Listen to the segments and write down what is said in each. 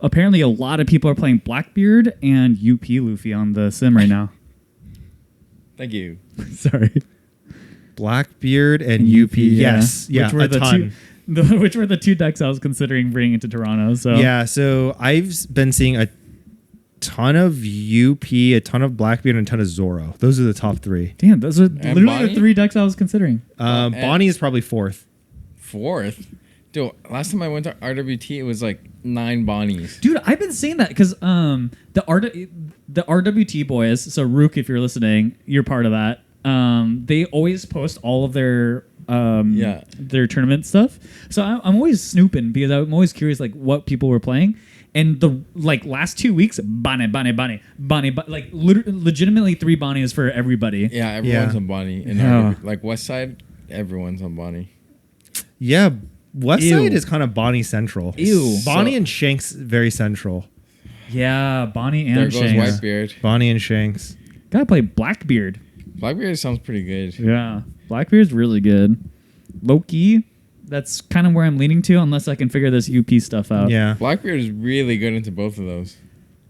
Apparently, a lot of people are playing Blackbeard and UP Luffy on the sim right now. Thank you. Sorry. Blackbeard and UP. Yes. Yeah, which were a the ton. which were the two decks I was considering bringing into Toronto. So Yeah, so I've been seeing a ton of UP, a ton of Blackbeard, and a ton of Zoro. Those are the top three. Damn, those are literally Bonnie? the three decks I was considering. Bonnie is probably fourth. Fourth? Dude, last time I went to RWT, it was like 9 Bonnies. Dude, I've been saying that because the RWT boys, so Rook, if you're listening, you're part of that. They always post all of their tournament stuff. So I'm always snooping because I'm always curious like what people were playing. And the last 2 weeks, Bonnie, like legitimately 3 Bonnies for everybody. Yeah, everyone's on Bonnie. And like West Side, everyone's on Bonnie. Yeah, West Ew. Side is kind of Bonnie central. Ew. Bonnie and Shanks very central. Yeah, Bonnie and There goes Shanks. Whitebeard. Bonnie and Shanks. Gotta play Blackbeard. Blackbeard sounds pretty good. Yeah, Blackbeard's really good. Loki, that's kind of where I'm leaning to, unless I can figure this UP stuff out. Yeah. Blackbeard is really good into both of those.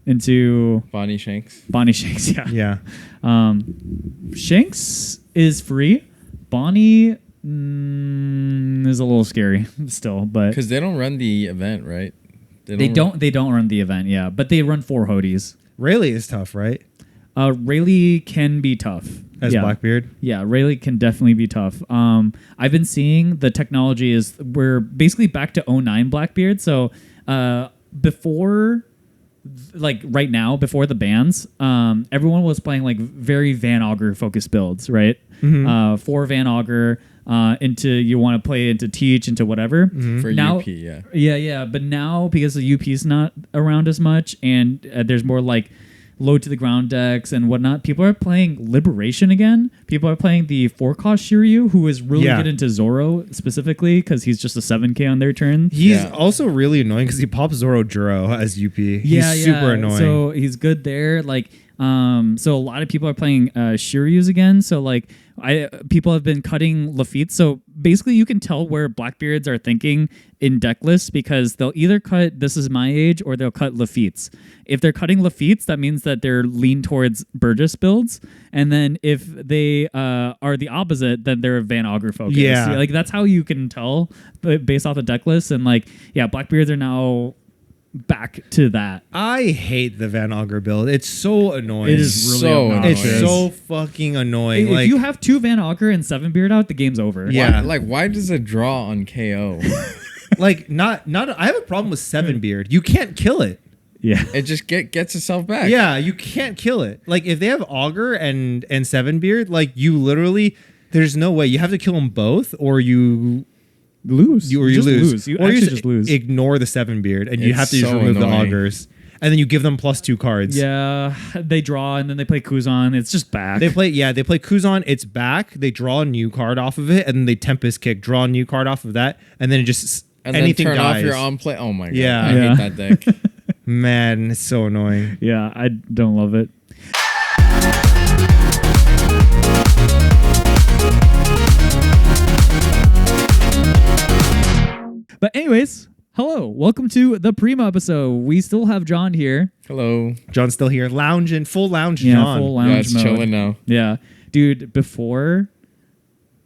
Into Bonnie Shanks. Bonnie Shanks, yeah. Yeah. Shanks is free. Bonnie is a little scary still, but Because they don't run the event, right? they don't run the event, yeah, but they run 4 Hodies. Rayleigh is tough, right? Rayleigh can be tough. As Blackbeard? Yeah, Rayleigh can definitely be tough. I've been seeing the technology is we're basically back to 09 Blackbeard. So before, like right now, before the bans, everyone was playing like very Van Augur focused builds, right? Mm-hmm. 4 Van Augur into you want to play into Teach into whatever. Mm-hmm. For Now, UP, yeah. Yeah. But now because the UP is not around as much and there's more like low to the ground decks and whatnot, people are playing Liberation again. People are playing the 4-cost Shiryu, who is really good into Zoro specifically because he's just a 7k on their turn. He's also really annoying because he pops Zoro Juro as UP. He's super annoying. So he's good there. Like, so a lot of people are playing Shiryus again. So like, people have been cutting Lafitte. So basically, you can tell where Blackbeards are thinking in deck lists because they'll either cut This Is My Age or they'll cut Lafitte's. If they're cutting Lafitte's, that means that they're lean towards Burgess builds. And then if they are the opposite, then they're Van Augur focused. Yeah. Like that's how you can tell based off the deck list. And like, yeah, Blackbeards are now back to that. I hate the Van Augur build. It's so annoying. It is really so obnoxious. It's so fucking annoying. If you have 2 Van Augur and 7 Beard out, the game's over. Yeah. Why does it draw on KO? not I have a problem with 7 Beard. You can't kill it. Yeah. It just gets itself back. Yeah, you can't kill it. Like if they have Augur and 7 Beard, like you literally there's no way. You have to kill them both or you lose. You lose. You or you just lose. Ignore the 7 Beard and you have to just so remove annoying. the Augurs. And then you give them +2 cards. Yeah, they draw and then they play Kuzan. It's just back. They play Kuzan, it's back, they draw a new card off of it, and then they Tempest Kick, draw a new card off of that, and then it just And anything then turn dies. off your on play. Oh my god. Yeah. I hate that deck. Man, it's so annoying. Yeah, I don't love it. But anyways, hello. Welcome to the Prima episode. We still have John here. Hello. John's still here, lounging, full lounge Yeah, John. full lounge Yeah, it's mode. chilling now. Yeah. Dude, before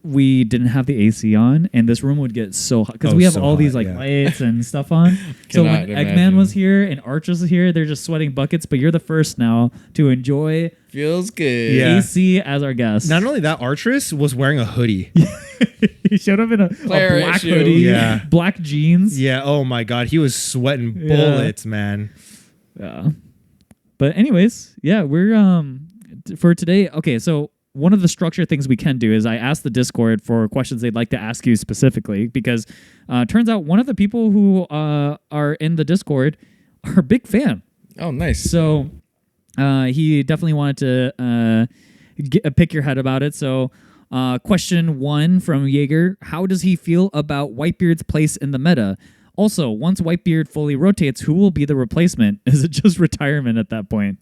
we didn't have the AC on and this room would get so hot because we have so all these hot, like yeah. lights and stuff on. So when Cannot Eggman imagine. was here and Arch was here, they're just sweating buckets, but you're the first now to enjoy Feels good. Yeah. AC as our guest. Not only that, Artress was wearing a hoodie. He showed up in a Player black issue. hoodie, Yeah. black jeans. Yeah, oh my god, he was sweating Yeah. bullets, man. Yeah. But anyways, yeah, we're for today. Okay, so one of the structure things we can do is I asked the Discord for questions they'd like to ask you specifically because turns out one of the people who are in the Discord are a big fan. Oh, nice. So he definitely wanted to pick your head about it. So question 1 from Jaeger: how does he feel about Whitebeard's place in the meta? Also, once Whitebeard fully rotates, who will be the replacement? Is it just retirement at that point?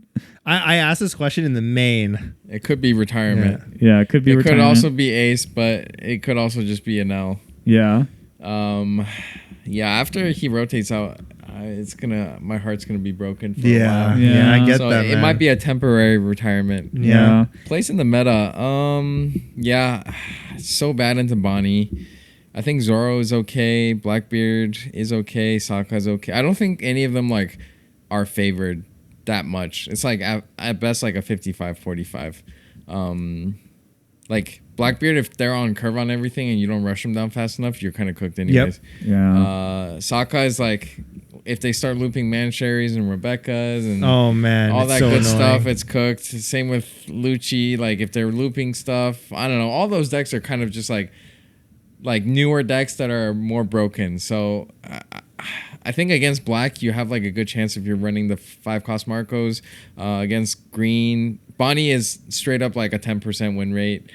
I asked this question in the main. It could be retirement. Yeah, it could be It retirement. could also be Ace, but it could also just be an L. Yeah. Yeah, after he rotates out, my heart's gonna be broken for a Yeah, while. yeah, I get So that. it Man. might be a temporary retirement. Yeah. Place in the meta. Yeah, so bad into Bonnie. I think Zoro is okay. Blackbeard is okay. Sokka's okay. I don't think any of them like are favored that much. It's like at best like a 55-45. Like Blackbeard, if they're on curve on everything and you don't rush them down fast enough, you're kind of cooked anyways. Yeah. Sokka is like, if they start looping Mansherries and Rebekahs and Oh man, all it's that so good annoying. stuff, it's cooked. Same with Lucci. Like if they're looping stuff, I don't know. All those decks are kind of just like newer decks that are more broken. So I think against black, you have like a good chance if you're running the 5-cost Marcos. Against green, Bonnie is straight up like a 10% win rate.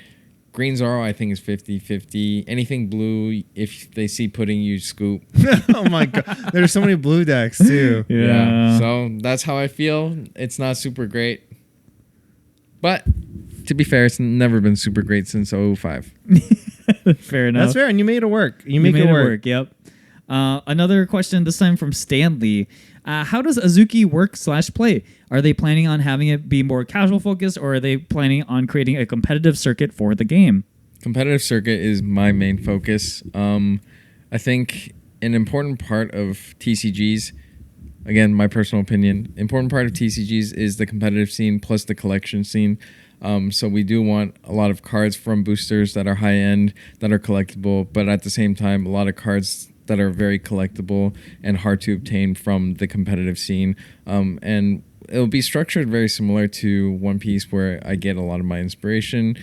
Green Zoro, I think, is 50-50. Anything blue, if they see pudding, you scoop. Oh my god, there's so many blue decks too. Yeah. So that's how I feel. It's not super great. But to be fair, it's never been super great since 05. Fair enough. That's fair, and you made it work. You made make it work. Yep. Another question, this time from Stanley. How does Azuki work/play? Are they planning on having it be more casual focused, or are they planning on creating a competitive circuit for the game? Competitive circuit is my main focus. I think an important part of TCGs, again, my personal opinion, important part of TCGs is the competitive scene plus the collection scene. So we do want a lot of cards from boosters that are high end, that are collectible, but at the same time, a lot of cards that are very collectible and hard to obtain from the competitive scene. And it'll be structured very similar to One Piece, where I get a lot of my inspiration.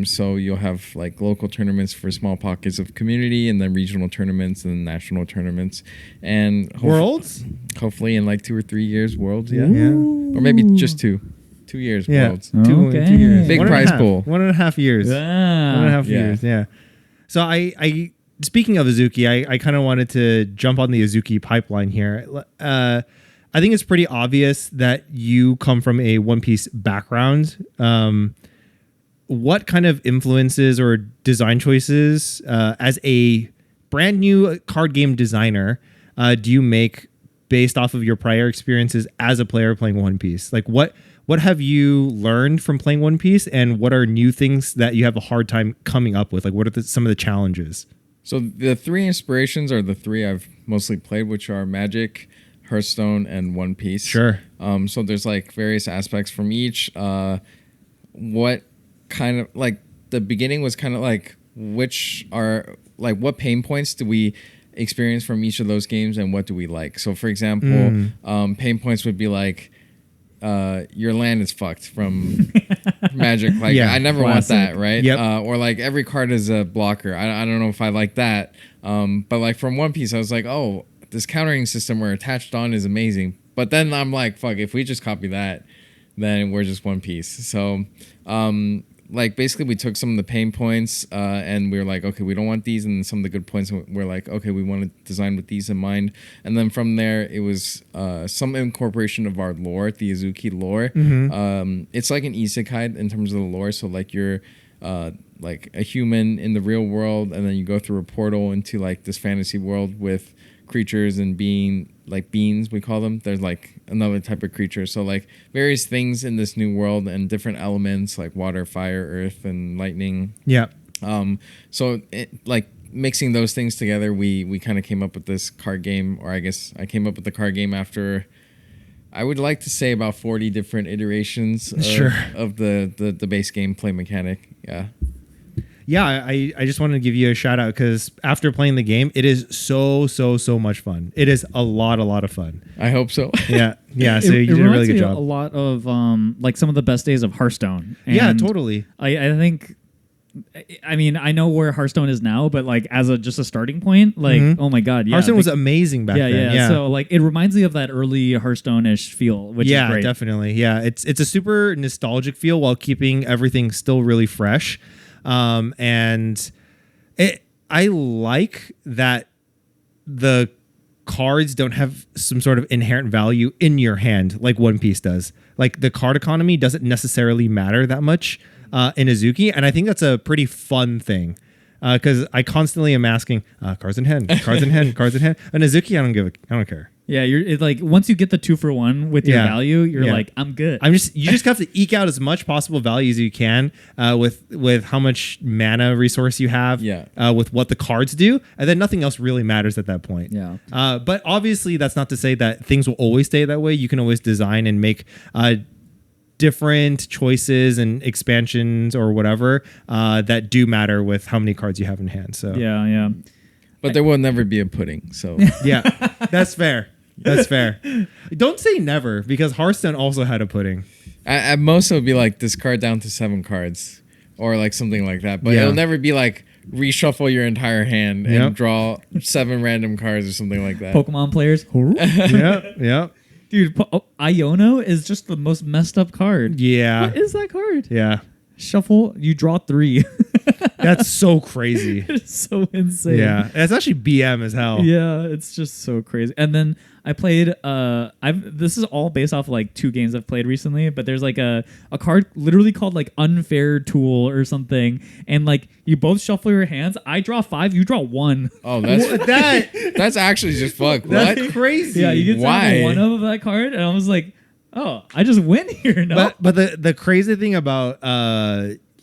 So you'll have like local tournaments for small pockets of community, and then regional tournaments and national tournaments, and Worlds? hopefully in like 2 or 3 years, worlds. Yeah, Yeah. or maybe just 2 years, Yeah. worlds. Two Okay. years. Big 1.5 prize pool. 1.5 years. Ah. 1.5 Yeah. years. Yeah. So I speaking of Azuki, I kind of wanted to jump on the Azuki pipeline here. I think it's pretty obvious that you come from a One Piece background. What kind of influences or design choices as a brand new card game designer do you make based off of your prior experiences as a player playing One Piece? Like what have you learned from playing One Piece, and what are new things that you have a hard time coming up with? Like what are some of the challenges? So the 3 inspirations are the 3 I've mostly played, which are Magic, Hearthstone, and One Piece. Sure. So there's like various aspects from each. What kind of like the beginning was kind of like which are like what pain points do we experience from each of those games, and what do we like? So for example, pain points would be like your land is fucked from Magic. Like Yeah, I never classic. want that, right? Yep. Or like every card is a blocker. I don't know if I like that. But like from One Piece, I was like, oh, this countering system where attached on is amazing. But then I'm like, fuck, if we just copy that, then we're just One Piece. So like basically we took some of the pain points and we were like, okay, we don't want these, and some of the good points we're like, okay, we want to design with these in mind. And then from there it was some incorporation of our lore, the Azuki lore. It's like an isekai in terms of the lore. So like you're like a human in the real world, and then you go through a portal into like this fantasy world with creatures and being like beings, we call them. There's like another type of creature, so like various things in this new world and different elements like water, fire, earth, and lightning. Yeah. So like mixing those things together, we kind of came up with this card game, or I guess I came up with the card game after, I would like to say, about 40 different iterations of the base gameplay mechanic. Yeah, I just wanted to give you a shout out because after playing the game, it is so much fun. It is a lot of fun. I hope so. Yeah. So you did a really reminds good me job. A lot of like some of the best days of Hearthstone. Yeah, And totally. I think. I mean, I know where Hearthstone is now, but like as just a starting point, like oh my god, yeah, Hearthstone was amazing back then. Yeah. So like it reminds me of that early Hearthstone-ish feel, which is great. Definitely. Yeah, it's a super nostalgic feel while keeping everything still really fresh. And I like that the cards don't have some sort of inherent value in your hand like One Piece does. Like the card economy doesn't necessarily matter that much in Azuki, and I think that's a pretty fun thing. Because I constantly am asking cards in hand, cards in hand, cards in hand. And Azuki, I don't care. Yeah, it's like once you get the 2-for-1 with your Yeah. value, you're Yeah. like, I'm good. You just have to eke out as much possible value as you can with how much mana resource you have, with what the cards do, and then nothing else really matters at that point. Yeah. But obviously, that's not to say that things will always stay that way. You can always design and make different choices and expansions or whatever that do matter with how many cards you have in hand. So yeah. But there will never be a pudding. So yeah, that's fair. That's fair. Don't say never, because Hearthstone also had a pudding. at most, it would be like discard down to 7 cards or like something like that. But it'll never be like reshuffle your entire hand and draw 7 random cards or something like that. Pokemon players. Yeah. Dude, Iono is just the most messed up card. Yeah. What is that card? Yeah. Shuffle, you draw 3. That's so crazy. It's so insane. Yeah. It's actually BM as hell. Yeah, it's just so crazy. And then I played this is all based off of like 2 games I've played recently, but there's like a card literally called like Unfair Tool or something, and like you both shuffle your hands. I draw 5, you draw 1. Oh, that's actually just fuck. That's What? crazy. Yeah, you get to have Why? a 1 of that card, and I was like, oh, I just win here. No, But the crazy thing about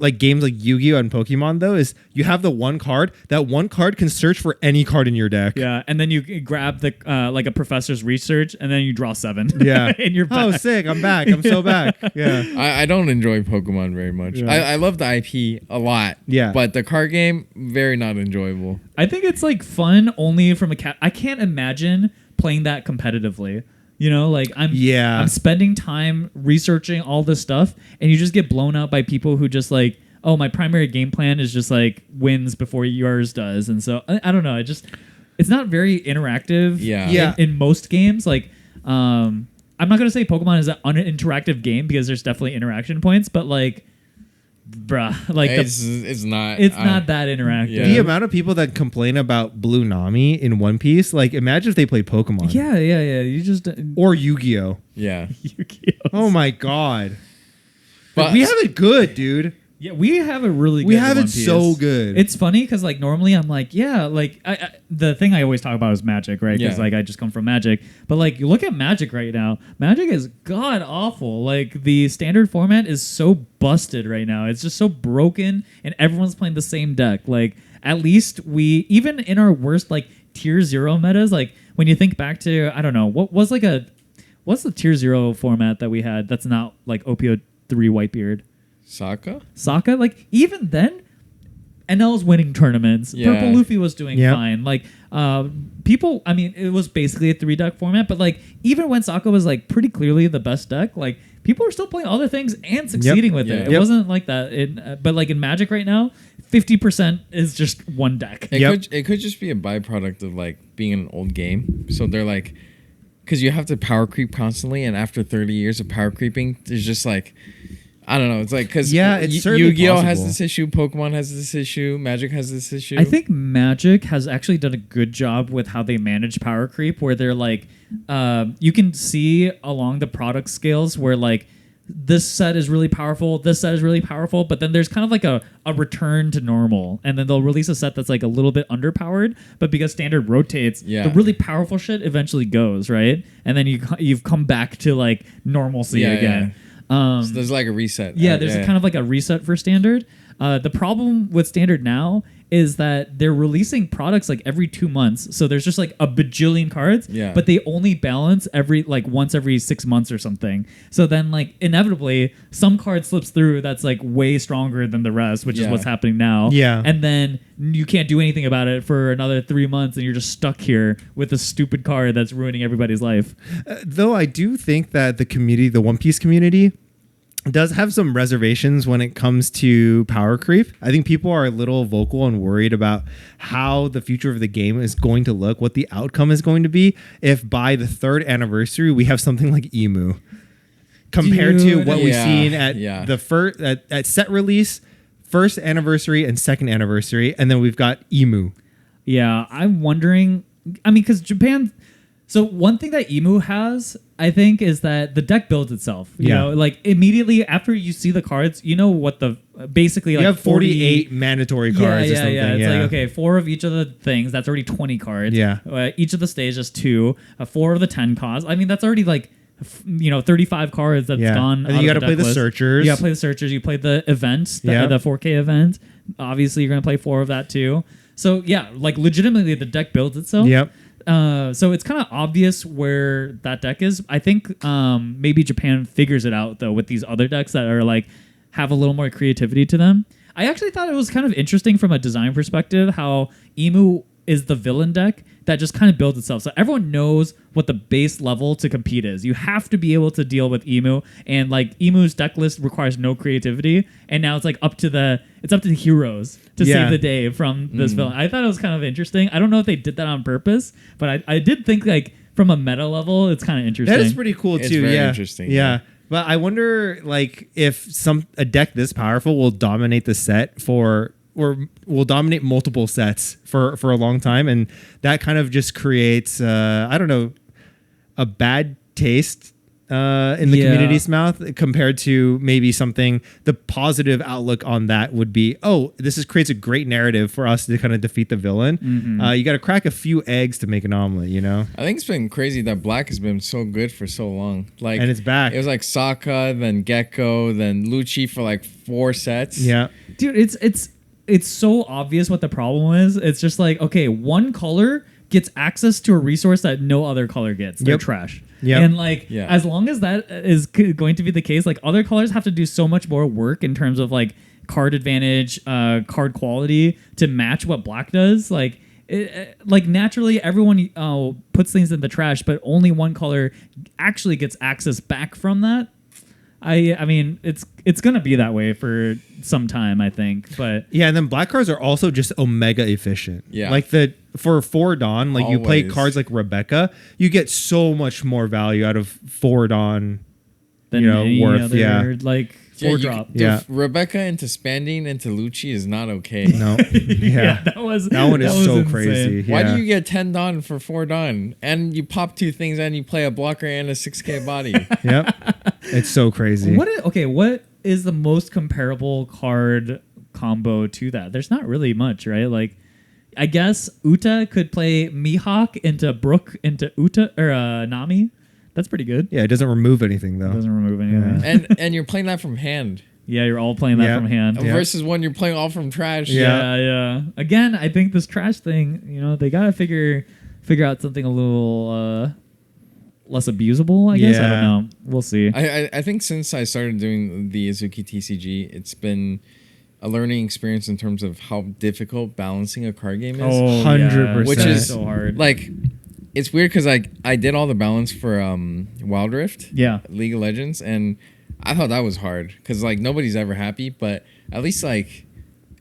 like games like Yu-Gi-Oh and Pokemon though is you have the one card. That one card can search for any card in your deck. yeah, and then you grab the like a professor's research, and then you draw 7. Yeah. and you're back. Oh, sick! I'm back. I'm so back. Yeah. I don't enjoy Pokemon very much. Yeah. I love the IP a lot. Yeah. But the card game, very not enjoyable. I think it's like fun only from I can't imagine playing that competitively. You know, like I'm spending time researching all this stuff, and you just get blown out by people who just like, oh, my primary game plan is just like wins before yours does, and so I don't know. It's not very interactive. Yeah. In most games, like I'm not gonna say Pokemon is an uninteractive game because there's definitely interaction points, but like, bruh, like it's not. It's not that interactive. Yeah. The amount of people that complain about Blue Nami in One Piece, like imagine if they played Pokemon. Yeah. You just Or Yu-Gi-Oh. Yeah. Yu-Gi-Oh. Oh my god. But We have it good, dude. Yeah, we have a really good We have One it Piece. so good. It's funny because like normally I'm like, yeah, like the thing I always talk about is Magic, right? Because Yeah. like I just come from Magic. But like you look at Magic right now, Magic is god awful. Like the standard format is so busted right now. It's just so broken, and everyone's playing the same deck. Like at least we, even in our worst like tier 0 metas, like when you think back to, I don't know, what's the tier 0 format that we had that's not like OPO3 Whitebeard? Sokka, like even then, NL's winning tournaments. Yeah. Purple Luffy was doing Yep. fine. Like people, I mean, it was basically a 3-deck format, but like even when Sokka was like pretty clearly the best deck, like people were still playing other things and succeeding with it. Yeah. It wasn't like that. But like in Magic right now, 50% is just one deck. It could just be a byproduct of like being an old game. So they're like, because you have to power creep constantly, and after 30 years of power creeping, there's just like, I don't know. It's like, because it's certainly Yu-Gi-Oh has possible. this issue, Pokemon has this issue, Magic has this issue. I think Magic has actually done a good job with how they manage power creep, where they're like, you can see along the product scales where like this set is really powerful, this set is really powerful, but then there's kind of like a return to normal, and then they'll release a set that's like a little bit underpowered, but because standard rotates, the really powerful shit eventually goes, right? And then you've come back to like normalcy again. So there's like a reset. Yeah, there's kind of like a reset for standard. The problem with standard now is that they're releasing products like every 2 months. So there's just like a bajillion cards, but they only balance once every 6 months or something. So then like inevitably some card slips through that's like way stronger than the rest, which is what's happening now. Yeah. And then you can't do anything about it for another 3 months, and you're just stuck here with a stupid card that's ruining everybody's life. Though I do think that the One Piece community does have some reservations when it comes to power creep. I think people are a little vocal and worried about how the future of the game is going to look, what the outcome is going to be if by the 3rd anniversary we have something like Emu compared to what we've seen at the first at set release, 1st anniversary and 2nd anniversary, and then we've got Emu. Yeah, I'm wondering. I mean, because Japan. So one thing that Emu has I think, is that the deck builds itself. You Yeah. know, like immediately after you see the cards, you know what the basically like You have 40 48 mandatory cards or something. Yeah. It's like, okay, 4 of each of the things. That's already 20 cards. Yeah. Each of the stages 2. 4 of the 10 costs. I mean, that's already like, 35 cards that's gone. And then you got to play the searchers. You got to play the searchers. You play the events, the 4K event. Obviously, you're going to play 4 of that too. So yeah, like legitimately, the deck builds itself. Yep. So it's kind of obvious where that deck is. I think maybe Japan figures it out though with these other decks that are like have a little more creativity to them. I actually thought it was kind of interesting from a design perspective how Emu is the villain deck that just kind of builds itself. So everyone knows what the base level to compete is. You have to be able to deal with Emu, and like Emu's deck list requires no creativity. And now it's like up to the heroes to save the day from this villain. I thought it was kind of interesting. I don't know if they did that on purpose, but I did think like from a meta level, it's kind of interesting. That is pretty cool It's too. very Yeah. interesting, Yeah. But I wonder like if a deck this powerful will dominate the set or will dominate multiple sets for a long time, and that kind of just creates I don't know, a bad taste in the community's mouth compared to maybe something. The positive outlook on that would be, creates a great narrative for us to kind of defeat the villain. You got to crack a few eggs to make an omelet, you know. I think it's been crazy that Black has been so good for so long. Like, And it's back. It was like Sokka, then Gecko, then Lucci for like 4 sets. Yeah. Dude, it's so obvious what the problem is. It's just like, okay, one color gets access to a resource that no other color gets. They're trash. Yep. And like, as long as that is going to be the case, like other colors have to do so much more work in terms of like card advantage, card quality to match what black does. Like, like naturally everyone puts things in the trash, but only one color actually gets access back from that. I mean, it's gonna be that way for some time, I think. But yeah, and then black cards are also just omega efficient. Yeah, like for 4 Dawn, like you play Always. cards like Rebecca, you get so much more value out of 4 Dawn. than any worth. other, like 4 drop. Rebecca into Spandine into Lucci is not okay. No. Yeah. that one is so insane. crazy. Why Yeah. do you get 10 Dawn for 4 Dawn? And you pop 2 things and you play a blocker and a 6K body. Yep. It's so crazy. What is the most comparable card combo to that? There's not really much, right? Like, I guess Uta could play Mihawk into Brook into Uta or Nami. That's pretty good. Yeah, it doesn't remove anything though. Doesn't remove anything. and you're playing that from hand. Yeah, you're all playing that Yeah. from hand. Yeah. Versus when you're playing all from trash. Yeah. Again, I think this trash thing, they gotta figure out something a little less abusable, I guess. I don't know. We'll see. I think since I started doing the Azuki TCG, it's been a learning experience in terms of how difficult balancing a card game is. 100%. Which is so hard. Like, it's weird because I did all the balance for Wild Rift, League of Legends, and I thought that was hard because like nobody's ever happy, but at least like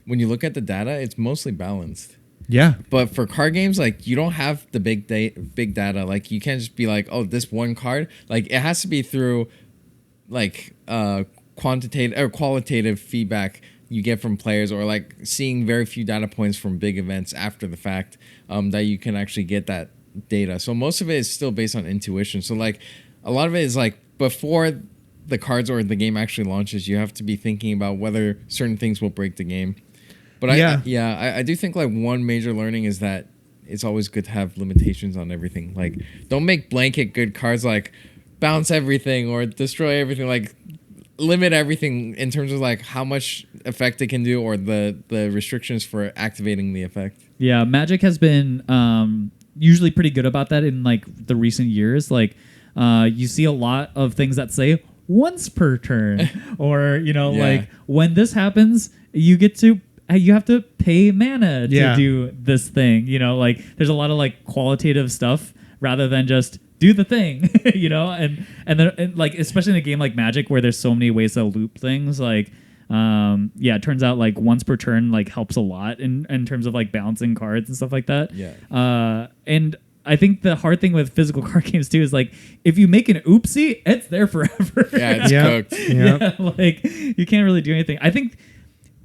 when you look at the data, it's mostly balanced. Yeah. But for card games, like you don't have the big data. Like you can't just be like, oh, this one card. Like it has to be through like quantitative or qualitative feedback you get from players, or like seeing very few data points from big events after the fact that you can actually get that data. So most of it is still based on intuition. So like a lot of it is like before the cards or the game actually launches, you have to be thinking about whether certain things will break the game. But I do think like one major learning is that it's always good to have limitations on everything. Like don't make blanket good cards like bounce everything or destroy everything. Like limit everything in terms of like how much effect it can do or the restrictions for activating the effect. Yeah, Magic has been usually pretty good about that in like the recent years. Like you see a lot of things that say once per turn or like when this happens you have to pay mana to do this thing. Like there's a lot of like qualitative stuff rather than just do the thing. And like especially in a game like Magic where there's so many ways to loop things, like it turns out like once per turn like helps a lot in terms of like balancing cards and stuff like that. And I think the hard thing with physical card games too is like if you make an oopsie, it's there forever. Yeah, it's cooked. Yeah, like you can't really do anything. I think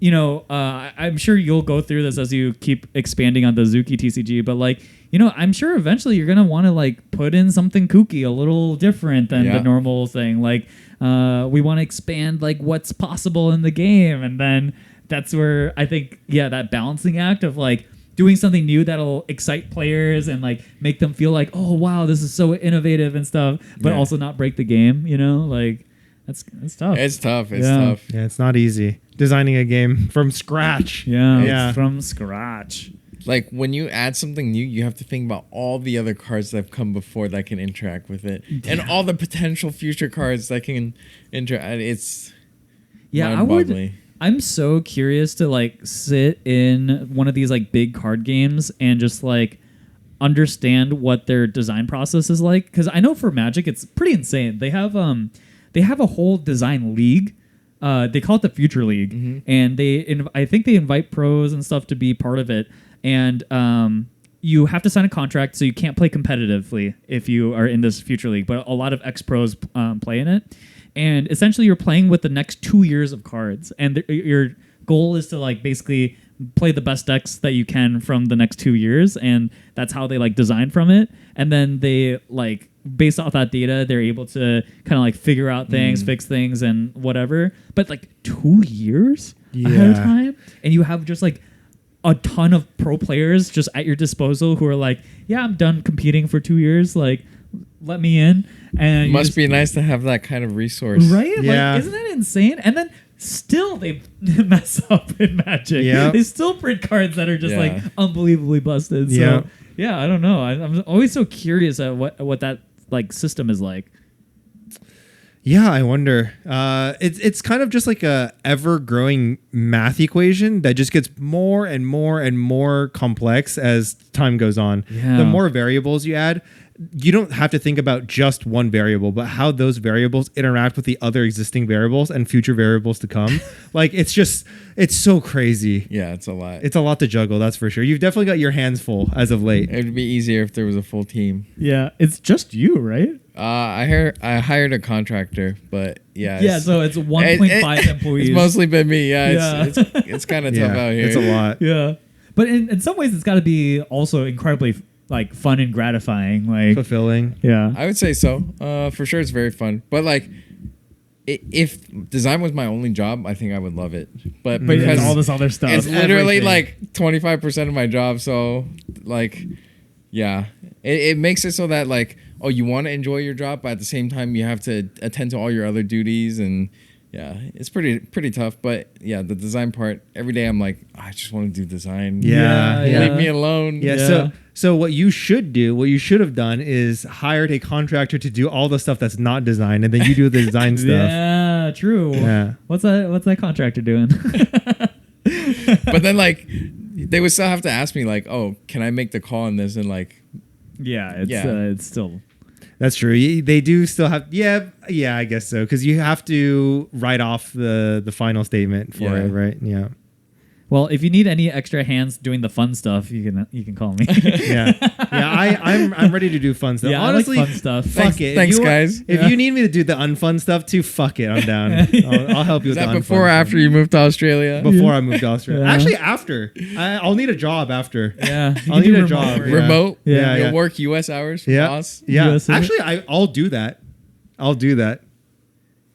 I'm sure you'll go through this as you keep expanding on the Zuki TCG, but like, I'm sure eventually you're gonna want to like put in something kooky, a little different than the normal thing. Like, we want to expand like what's possible in the game, and then that's where I think, that balancing act of like doing something new that'll excite players and like make them feel like, oh wow, this is so innovative and stuff, but also not break the game. Like that's tough. It's tough. It's tough. Yeah, it's not easy designing a game from scratch. Yeah. From scratch. Like when you add something new, you have to think about all the other cards that have come before that can interact with it, and all the potential future cards that can interact. It's mind-boggling. I'm so curious to like sit in one of these like big card games and just like understand what their design process is like, because I know for Magic it's pretty insane. They have a whole design league. They call it the Future League, and I think they invite pros and stuff to be part of it. And you have to sign a contract, so you can't play competitively if you are in this Future League. But a lot of ex-pros play in it. And essentially, you're playing with the next 2 years of cards. And your goal is to like basically play the best decks that you can from the next 2 years. And that's how they like design from it. And then they like, based off that data, they're able to kind of like figure out things, fix things, and whatever. But like 2 years ahead of time, and you have just like a ton of pro players just at your disposal who are like, yeah, I'm done competing for 2 years. Like, let me in. And must be nice to have that kind of resource, right? Yeah. Like, isn't that insane? And then still they mess up in Magic. Yeah. They still print cards that are just like unbelievably busted. So I don't know. I'm always so curious at what that like system is like. Yeah, I wonder. It's kind of just like a ever-growing math equation that just gets more and more and more complex as time goes on. Yeah. The more variables you add, you don't have to think about just one variable, but how those variables interact with the other existing variables and future variables to come. Like, it's so crazy. Yeah, it's a lot. It's a lot to juggle, that's for sure. You've definitely got your hands full as of late. It would be easier if there was a full team. Yeah, it's just you, right? I hired a contractor, but so it's 1.5 employees. It's mostly been me. It's kind of tough out here. It's a lot. Yeah, but in some ways, it's got to be also incredibly like fun and gratifying, like fulfilling. Yeah, I would say so. For sure, it's very fun. But like, if design was my only job, I think I would love it. But because all this other stuff, it's literally like 25% of my job. So like, it makes it so that like, oh, you want to enjoy your job, but at the same time you have to attend to all your other duties, and it's pretty tough. But the design part, every day I'm like, I just want to do design. Leave me alone. So what you should have done is hired a contractor to do all the stuff that's not design, and then you do the design stuff. Yeah, true. Yeah. What's that contractor doing? But then like, they would still have to ask me like, oh, can I make the call on this? And like, it's still. That's true. They do still have. Yeah, I guess so. Because you have to write off the final statement for it, right? Yeah. Well, if you need any extra hands doing the fun stuff, you can call me. I'm ready to do fun stuff. Yeah, honestly, I like fun stuff. Fuck it. Thanks, guys. If you need me to do the unfun stuff too, fuck it. I'm down. I'll help you with that the unfun before or after stuff. you moved to Australia? Before I moved to Australia. Yeah. Actually, after. I'll need a job after. Yeah, I'll need a job. work. Remote. Yeah. You'll work US hours for boss. Yeah. US Actually, I'll do that.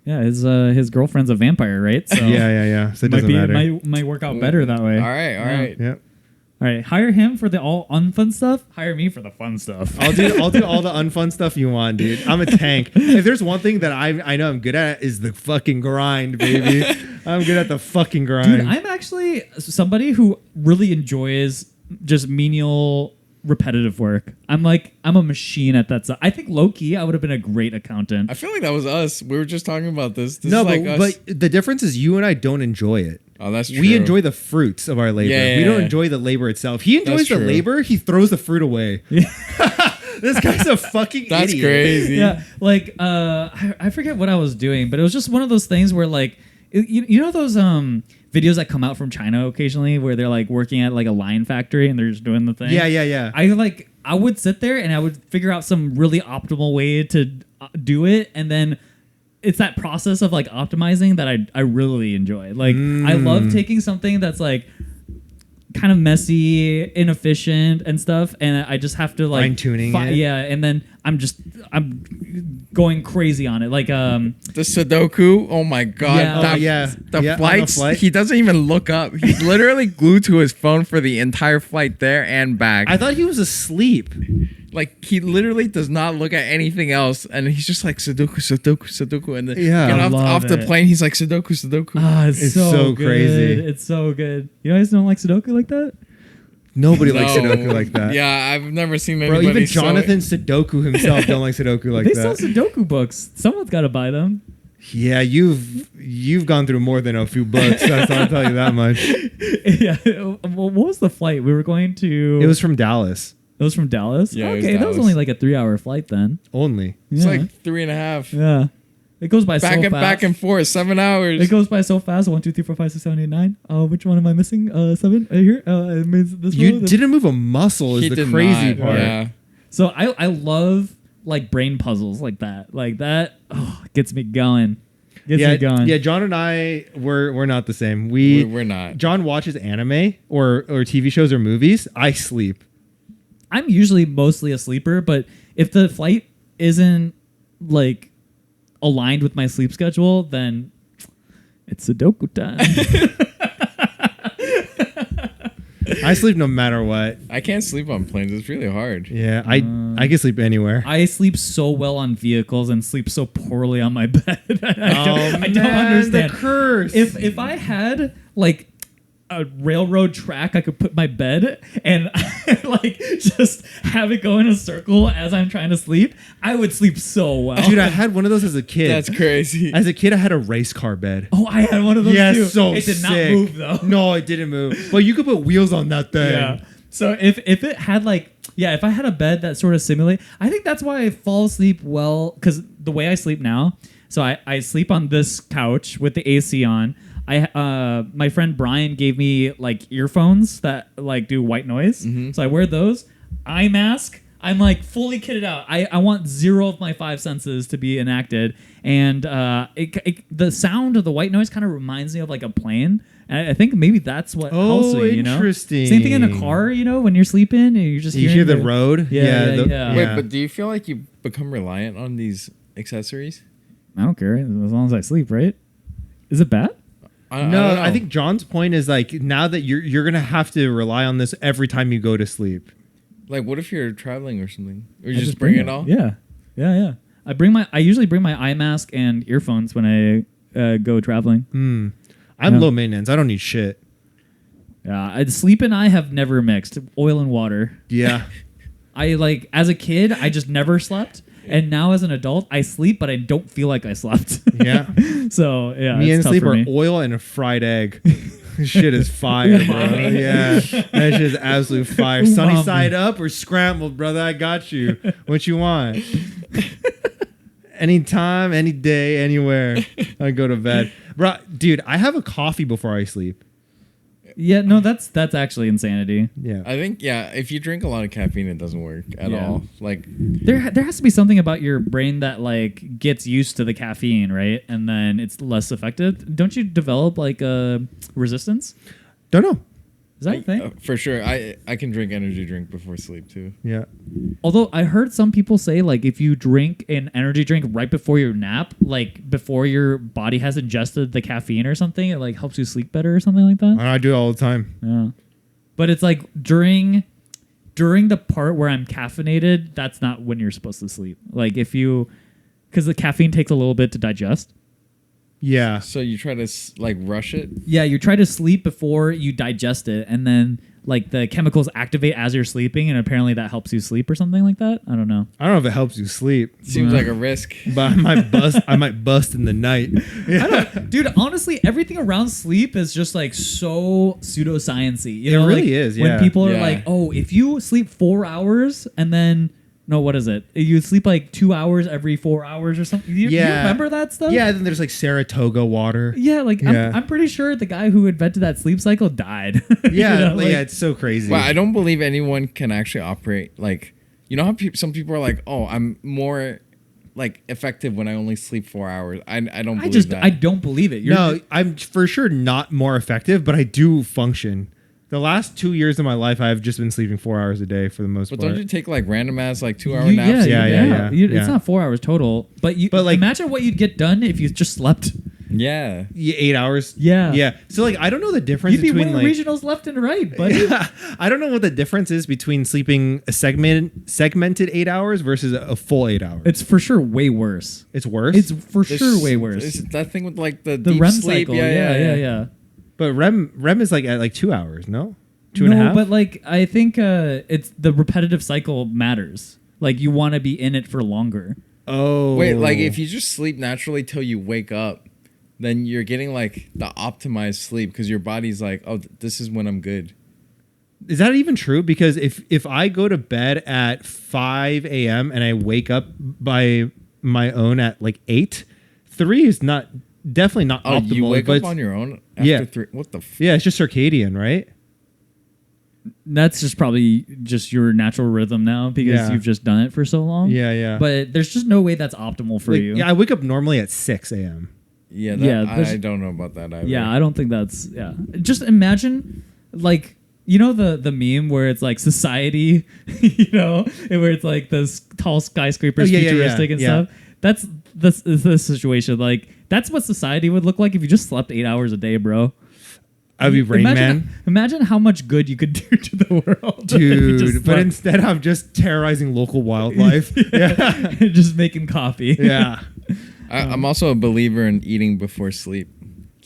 Yeah, his girlfriend's a vampire, right? So Yeah. So it doesn't matter. might work out better that way. All right. Yeah. All right, hire him for the all unfun stuff. Hire me for the fun stuff. I'll do all the unfun stuff you want, dude. I'm a tank. If there's one thing that I know I'm good at is the fucking grind, baby. I'm good at the fucking grind. Dude, I'm actually somebody who really enjoys just menial repetitive work. I'm a machine at that stuff. I think low key I would have been a great accountant. I feel like that was us. We were just talking about this. This no, is like us. but the difference is you and I don't enjoy it. Oh, that's true. We enjoy the fruits of our labor. Yeah. We don't enjoy the labor itself. He enjoys That's the true. labor. He throws the fruit away. This guy's a fucking That's idiot. crazy. Yeah, like I forget what I was doing, but it was just one of those things where like you know those videos that come out from China occasionally where they're like working at like a lion factory and they're just doing the thing. Yeah. I would sit there and I would figure out some really optimal way to do it, and then it's that process of like optimizing that I really enjoy. Like I love taking something that's like kind of messy, inefficient and stuff, and I just have to like fine-tuning it. Yeah, and then I'm going crazy on it. Like the Sudoku. Oh my god. Yeah, The flights. He doesn't even look up. He's literally glued to his phone for the entire flight there and back. I thought he was asleep. Like he literally does not look at anything else, and he's just like Sudoku, and then get off the plane. He's like Sudoku. Ah, it's so good. crazy. It's so good. You guys don't like Sudoku like that? Nobody likes Sudoku like that. Yeah, I've never seen Bro, anybody. even Jonathan Sudoku himself don't like Sudoku like they that. sell Sudoku books. Someone's got to buy them. Yeah, you've gone through more than a few books. I'll tell you that much. Yeah. What was the flight? We were going to. It was from Dallas It was from Dallas? Yeah, it was okay, that was Dallas. only like a 3-hour flight then. only. It's Yeah. like 3.5. Yeah. It goes by so fast. Back and forth, 7 hours. It goes by so fast. 1, 2, 3, 4, 5, 6, 7, 8, 9. Which one am I missing? 7 here. It means this You one. didn't move a muscle is He the did crazy not, part. Yeah. So I love like brain puzzles like that. Like that gets me going. Gets me going. Yeah, John and I we're not the same. We're not. John watches anime or TV shows or movies. I sleep. I'm usually mostly a sleeper, but if the flight isn't like aligned with my sleep schedule, then it's Sudoku time. I sleep no matter what. I can't sleep on planes. It's really hard. Yeah, I can sleep anywhere. I sleep so well on vehicles and sleep so poorly on my bed. I don't man, understand. the curse. If I had like a railroad track, I could put my bed and like just have it go in a circle as I'm trying to sleep, I would sleep so well. Dude, I had one of those as a kid. That's crazy. As a kid, I had a race car bed. Oh, I had one of those Yeah, too. so it did not sick. move though. No, it didn't move. But you could put wheels on that thing. Yeah. So if it had like if I had a bed that sort of simulate, I think that's why I fall asleep well, because the way I sleep now, so I sleep on this couch with the AC on. My friend Brian gave me like earphones that like do white noise. So I wear those. Eye mask. I'm like fully kitted out. I want 0 of my 5 senses to be enacted, and the sound of the white noise kind of reminds me of like a plane. And I think maybe that's what helps me. You know, interesting. same thing in a car. You know, when you're sleeping and you're just You hear the road? Yeah. Wait, but do you feel like you become reliant on these accessories? I don't care as long as I sleep. Right? Is it bad? I don't No, know. I think John's point is like now that you're gonna have to rely on this every time you go to sleep. Like, what if you're traveling or something? Or you I just bring it all? Yeah. I usually bring my eye mask and earphones when I go traveling. I'm Yeah. low maintenance. I don't need shit. Yeah, sleep and I have never mixed oil and water. Yeah. I like as a kid, I just never slept, and now as an adult, I sleep, but I don't feel like I slept. Yeah. So yeah, Me it's and tough sleep for are me. oil and a fried egg. This shit is fire, bro. Yeah. That shit is absolute fire. Sunny Umami. side up or scrambled, brother. I got you. What you want? Anytime, any day, anywhere. I go to bed. Bro, dude, I have a coffee before I sleep. Yeah, no, that's actually insanity. Yeah. I think, if you drink a lot of caffeine, it doesn't work at Yeah. all. Like, There has to be something about your brain that like gets used to the caffeine, right? And then it's less effective. Don't you develop like a resistance? Don't know. Is that a thing? for sure, I can drink energy drink before sleep, too. Yeah. Although I heard some people say like if you drink an energy drink right before your nap, like before your body has ingested the caffeine or something, it like helps you sleep better or something like that. I do it all the time. Yeah. But it's like during the part where I'm caffeinated, that's not when you're supposed to sleep. Like because the caffeine takes a little bit to digest. Yeah. So you try to, rush it? Yeah, you try to sleep before you digest it, and then like the chemicals activate as you're sleeping, and apparently that helps you sleep or something like that. I don't know. I don't know if it helps you sleep, Seems like a risk. but I might bust in the night. Dude, honestly, everything around sleep is just like so pseudoscience-y. You It know, really like, is, When yeah. people are Yeah. like, "Oh, if you sleep 4 hours and then no, what is it? You sleep like 2 hours every 4 hours or something." You remember that stuff? Yeah, then there's like Saratoga water. Yeah, like Yeah. I'm pretty sure the guy who invented that sleep cycle died. Yeah, You know, like- yeah, it's so crazy. Well, I don't believe anyone can actually operate, you know how some people are like, oh, I'm more like effective when I only sleep 4 hours. I don't I believe that. I don't believe it. No, I'm for sure not more effective, but I do function. The last 2 years of my life, I've just been sleeping 4 hours a day for the most But part. don't you take like random ass like 2 hour naps? Yeah. It's not 4 hours total, but like imagine what you'd get done if you just slept. Yeah. 8 hours. Yeah. So like I don't know the difference You'd be between winning like regionals left and right, buddy. Yeah, I don't know what the difference is between sleeping a segmented 8 hours versus a full 8 hours. It's for sure way worse. It's worse. It's for sure way worse. It's that thing with like the The deep REM sleep. cycle. Yeah. But REM is like at like 2 hours. No, 2.5. But like I think it's the repetitive cycle matters. Like you want to be in it for longer. Oh, Wait, like if you just sleep naturally till you wake up, then you're getting like the optimized sleep because your body's like, oh, this is when I'm good. Is that even true? Because if I go to bed at 5 a.m. and I wake up by my own at like 8, 3 is definitely not optimal. You wake but up on your own after 3? What the yeah, it's just circadian, right? That's just probably just your natural rhythm now because you've just done it for so long. Yeah. But there's just no way that's optimal for you. Yeah, I wake up normally at 6 a.m. I don't know about that either. Yeah, I don't think that's Just imagine like the meme where it's like society, and where it's like those tall skyscrapers futuristic and stuff. That's the situation. Like that's what society would look like if you just slept 8 hours a day, bro. I'd be Rain Man. Imagine how much good you could do to the world. Dude, but instead I'm just terrorizing local wildlife. Yeah. Just making coffee. Yeah. I'm also a believer in eating before sleep,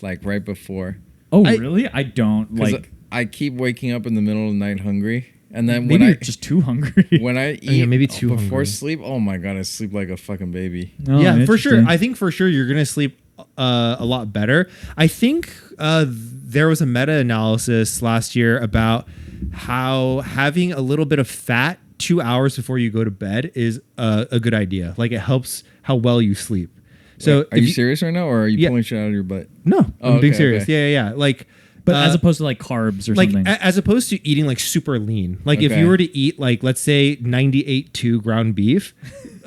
like right before. Oh, really? I don't like. I keep waking up in the middle of the night hungry, and then maybe you're just too hungry. When I eat maybe too before hungry. sleep, oh my god, I sleep like a fucking baby. Oh, Yeah, for sure. interesting. I think for sure you're gonna sleep a lot better. I think there was a meta-analysis last year about how having a little bit of fat 2 hours before you go to bed is a good idea. Like it helps how well you sleep. So Wait, are you serious right now, or are you pulling shit out of your butt? No, I'm being okay, serious. okay. Yeah. Like, but as opposed to like carbs or like something. as opposed to eating like super lean. Like if Okay. you were to eat like let's say 98.2 ground beef,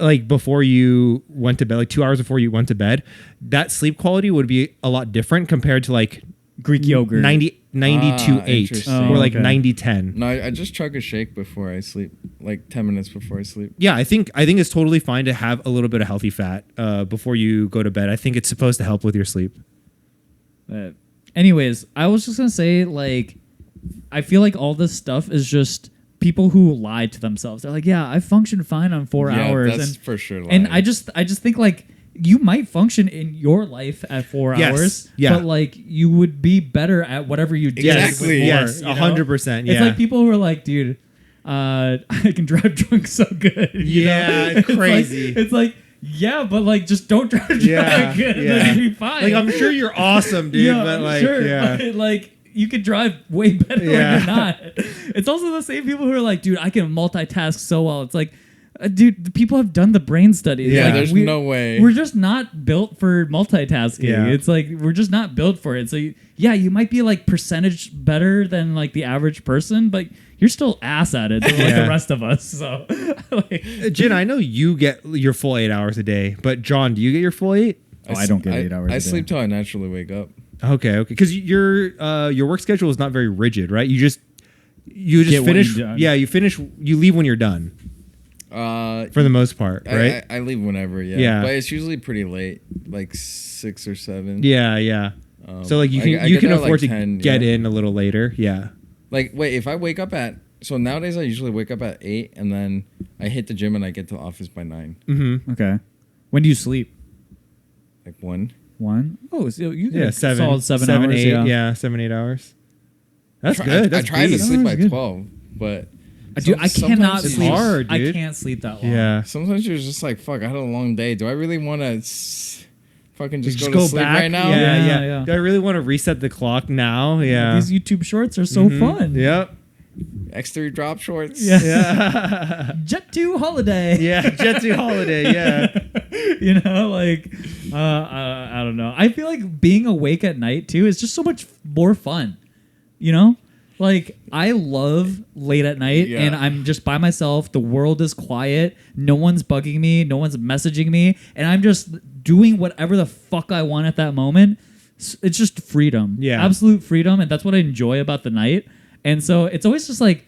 like before you went to bed, like 2 hours before you went to bed, that sleep quality would be a lot different compared to like Greek yogurt. 92.8 interesting. or like okay. 90.10. No, I just chug a shake before I sleep, like 10 minutes before I sleep. Yeah, I think it's totally fine to have a little bit of healthy fat before you go to bed. I think it's supposed to help with your sleep. Anyways, I was just gonna say like, I feel like all this stuff is just people who lie to themselves. They're like, yeah, I function fine on 4 hours. That's and for sure. And lying. I just think like you might function in your life at 4 Yes. hours, Yeah. but like you would be better at whatever you did. Exactly. with more, Yes, you know? 100%. Yeah. It's like people who are like, dude, I can drive drunk so good. you know? Yeah, it's crazy. It's like, yeah, but like just don't drive drunk. Yeah, and yeah. then you'll be fine. Like I'm sure you're awesome, dude, Yeah, but like sure, yeah. but, like you could drive way better Yeah. when you're not. It's also the same people who are like, dude, I can multitask so well. It's like, dude, the people have done the brain studies. Yeah, Like, there's no way. We're just not built for multitasking. Yeah. It's like we're just not built for it. So yeah, you might be like percentage better than like the average person, but you're still ass at it, like Yeah. the rest of us. So, like, Jin, I know you get your full 8 hours a day, but John, do you get your full 8? I don't get 8 hours I a day. sleep till I naturally wake up. Okay. Because your work schedule is not very rigid, right? You just Get what finish. you've done. Yeah, you leave when you're done for the most part, right? I leave whenever, Yeah. But it's usually pretty late, like 6 or 7. Yeah. So like you I can get there at, afford like, to 10, get yeah. in a little later. Yeah. Like, wait, if I wake up at... So nowadays I usually wake up at 8, and then I hit the gym and I get to the office by 9. Mm-hmm. okay. When do you sleep? Like 1. 1? Oh, so you get Yeah, a 7, solid 7 hours. 8. Yeah, 7, 8 hours. That's I good. That's try to deep. sleep by That's good. 12, but... Dude, I sometimes cannot it's sleep. hard, I dude. can't sleep that long. Yeah. Sometimes you're just like, fuck, I had a long day. Do I really want to fucking just Just go to sleep back right now? Yeah. Do I really want to reset the clock now? Yeah. These YouTube shorts are so fun. Yep. X3 drop shorts. Yeah. Yeah. Jet 2 holiday. Yeah. Jet to holiday. Yeah. You know, like, I don't know. I feel like being awake at night too is just so much more fun. You know? Like, I love late at night Yeah. and I'm just by myself. The world is quiet. No one's bugging me. No one's messaging me. And I'm just doing whatever the fuck I want at that moment. It's just freedom. Yeah. Absolute freedom. And that's what I enjoy about the night. And so it's always just like,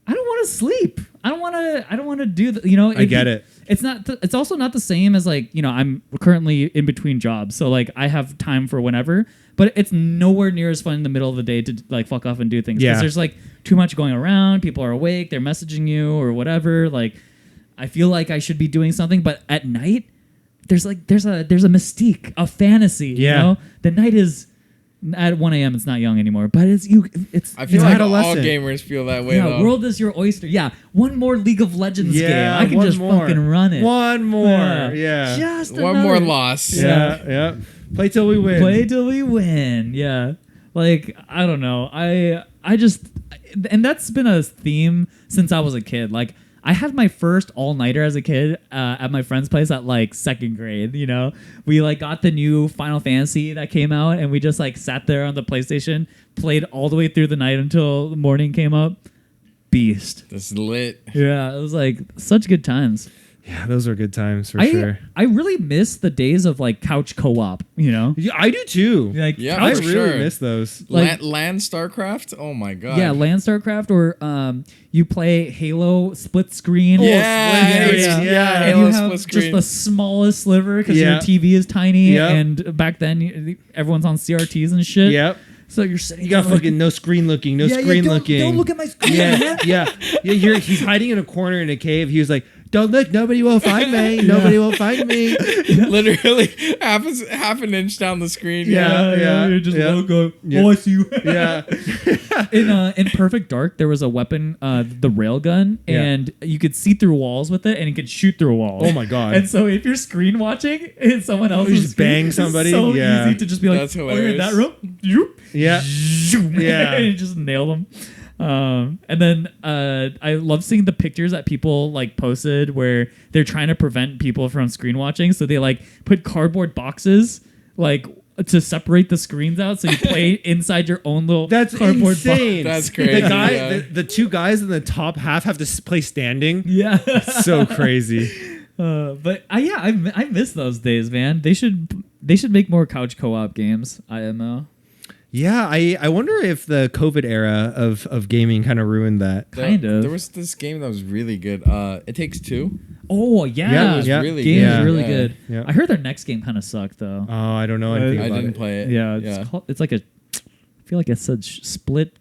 I don't want to sleep. I don't want to do the, I get it. It's not, it's also not the same as like, I'm currently in between jobs. So like I have time for whenever, but it's nowhere near as fun in the middle of the day to like fuck off and do things. Yeah. Because there's like too much going around. People are awake. They're messaging you or whatever. Like I feel like I should be doing something, but at night there's a mystique, a fantasy, Yeah. The night is at 1 a.m. It's not young anymore, but it's I feel it's like all adolescent. gamers feel that way. yeah, though. world is your oyster. Yeah, one more League of Legends game. Yeah, I can one just more. fucking run it. One more. Yeah. Just One another. more loss. Yeah. Play till we win. Play till we win. Yeah. Like, I don't know. I just, and that's been a theme since I was a kid. Like, I had my first all-nighter as a kid at my friend's place at like second grade. We like got the new Final Fantasy that came out, and we just like sat there on the PlayStation, played all the way through the night until the morning came up. Beast. That's lit. Yeah, it was like such good times. Yeah, those are good times for sure. I really miss the days of like couch co-op. Yeah, I do too. Like Yeah, I for really sure. miss those. Like- Land StarCraft. Oh my god. yeah, Land StarCraft, or you play Halo split screen. Yeah, split yeah, screen, yeah. And Halo you have split just screen. the smallest sliver because Yeah. your TV is tiny, Yep. and back then everyone's on CRTs and shit. Yep. So you're sitting. You got there like, fucking no screen looking, no yeah, screen don't, looking. Don't look at my screen. Yeah, yeah. He's hiding in a corner in a cave. He was like, "Don't look, nobody will find me. Nobody will find me." Literally half an inch down the screen. Yeah. You're just yeah. logo. Yeah. Oh, I see you. Yeah. In Perfect Dark, there was a weapon, the railgun, Yeah. and you could see through walls with it, and you could shoot through walls. Oh my God. And so if you're screen watching and someone else just bang somebody? it's so Yeah. easy to just be like, That's "Oh, you're in that hilarious. room." Yoop. Yeah. Yeah. And you just nail them. And then I love seeing the pictures that people like posted where they're trying to prevent people from screen watching. So they like put cardboard boxes like to separate the screens out, so you play inside your own little That's cardboard insane. That's crazy. The guy, yeah. the two guys in the top half have to play standing. Yeah. So crazy. But I miss those days, man. They should make more couch co-op games. IMO. Yeah, I wonder if the COVID era of gaming kind of ruined that. Kind of. There was this game that was really good. It Takes Two. Oh yeah, Yeah, It was yeah. really game good. is really Yeah. good. Yeah. I heard their next game kind of sucked though. Oh, I don't know anything I about didn't it. play it. Yeah, it's like I feel like it said split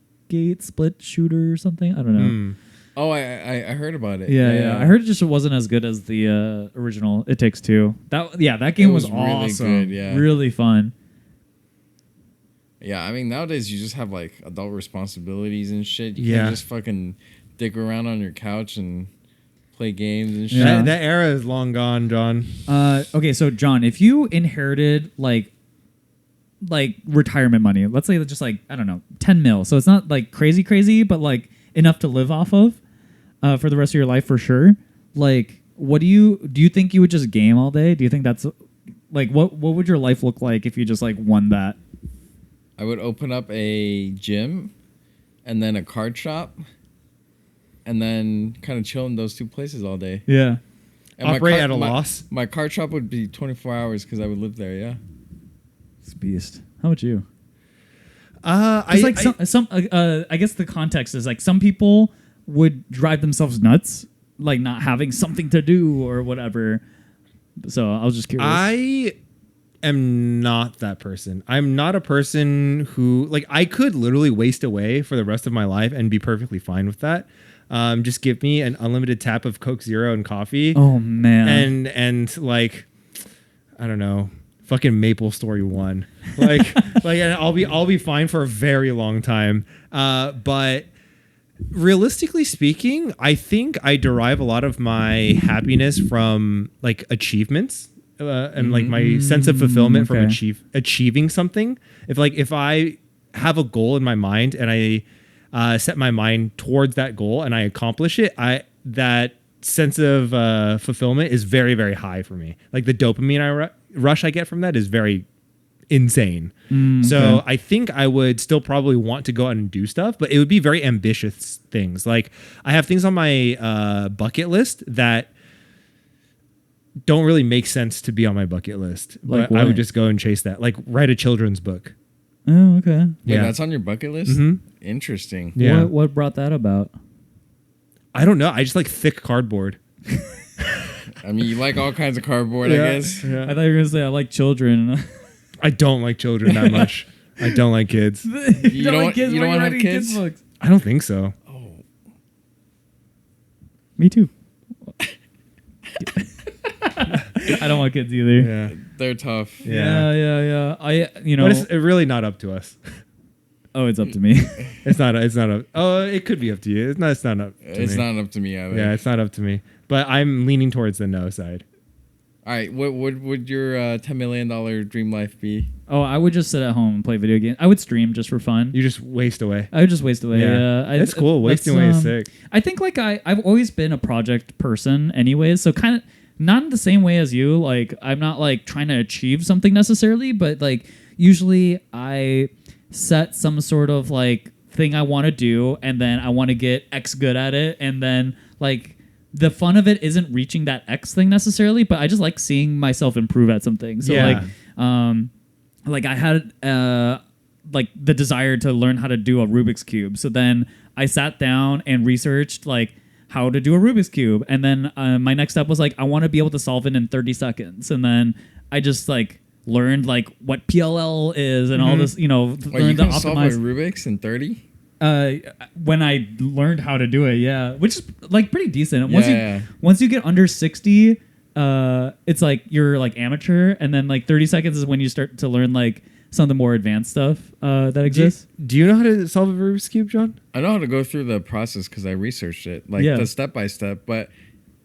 shooter or something. I don't know. Hmm. Oh, I heard about it. Yeah. I heard it wasn't as good as the original It Takes Two. That game It was was really awesome. good, yeah. Really fun. Yeah, I mean nowadays you just have like adult responsibilities and shit. You Yeah. can't just fucking dick around on your couch and play games and shit. Yeah. That era is long gone, John. Okay, so John, if you inherited like retirement money, let's say just like, I don't know, 10 mil. So it's not like crazy, but like enough to live off of for the rest of your life for sure. Like, what do you think you would just game all day? Do you think that's like, what would your life look like if you just like won that? I would open up a gym and then a card shop and then kind of chill in those two places all day. Yeah. And Operate at a loss? My card shop would be 24 hours because I would live there, yeah. It's a beast. How about you? I It's like I guess the context is like some people would drive themselves nuts, like not having something to do or whatever. So I was just curious. I am not that person. I'm not a person who like I could literally waste away for the rest of my life and be perfectly fine with that. Just give me an unlimited tap of Coke Zero and coffee. Oh man. And like I don't know, fucking Maple Story 1. Like and I'll be fine for a very long time. But realistically speaking, I think I derive a lot of my happiness from like achievements. And like my sense of fulfillment from okay. achieving something. If I have a goal in my mind and I set my mind towards that goal and I accomplish it, that sense of fulfillment is very, very high for me. Like the dopamine rush I get from that is very insane. So I think I would still probably want to go out and do stuff, but it would be very ambitious things. Like I have things on my bucket list that don't really make sense to be on my bucket list. Like But I what? would just go and chase that. Like write a children's book. Oh, okay. Wait, Yeah. that's on your bucket list? Mhm. Interesting. Yeah. What brought that about? I don't know. I just like thick cardboard. I mean, you like all kinds of cardboard, I guess. I Yeah. thought you were gonna say I like children. I don't like children that much. I don't like kids. You don't want- you don't wanna have kids? books? I don't think so. Oh, Me too. I don't want kids either. Yeah. they're tough. Yeah. But it's really not up to us. Oh, it's up to me. It's not up. Oh, it could be up to you. It's not up to It's me. not up to me either. Yeah, it's not up to me. But I'm leaning towards the no side. All right, what would your $10 million dream life be? Oh, I would just sit at home and play video games. I would stream just for fun. You just waste away. I would just waste away. Yeah. That's cool. Wasting away is sick. I think like I've always been a project person anyways, so kind of not in the same way as you. Like I'm not like trying to achieve something necessarily, but like usually I set some sort of like thing I want to do, and then I want to get X good at it, and then like the fun of it isn't reaching that X thing necessarily, but I just like seeing myself improve at something. So Yeah. like I had like the desire to learn how to do a Rubik's Cube. So then I sat down and researched like how to do a Rubik's Cube. And then my next step was like, I want to be able to solve it in 30 seconds. And then I just like learned like what PLL is and all this, Wait, you learned to can solve a optimize. Rubik's in 30? When I learned how to do it, yeah, which is like pretty decent. Yeah. Once you get under 60, it's like you're like amateur, and then like 30 seconds is when you start to learn like some of the more advanced stuff that exists. Do you know how to solve a Rubik's Cube, John? I know how to go through the process because I researched it, like Yeah. the step by step. But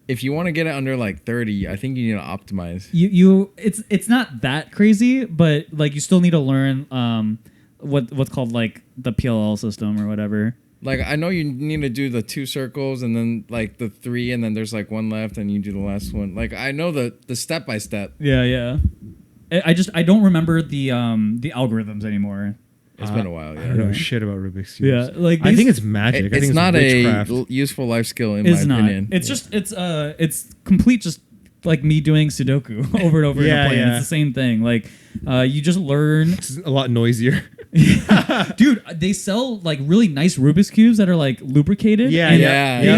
if you want to get it under like 30, I think you need to optimize. It's not that crazy, but like you still need to learn what's called like the PLL system or whatever. Like I know you need to do the 2 circles and then like the 3, and then there's like 1 left, and you do the last one. Like I know the step by step. Yeah. I don't remember the algorithms anymore. It's been a while. I Yeah, don't know shit about Rubik's Cube. Yeah, like I these- think it's magic. I think it's not witchcraft. a useful life skill in It's my not. opinion. It's just it's complete just like me doing Sudoku over and over in Yeah, a plane. yeah. It's the same thing. Like you just learn. It's a lot noisier. Dude, they sell like really nice Rubik's cubes that are like lubricated. Yeah, and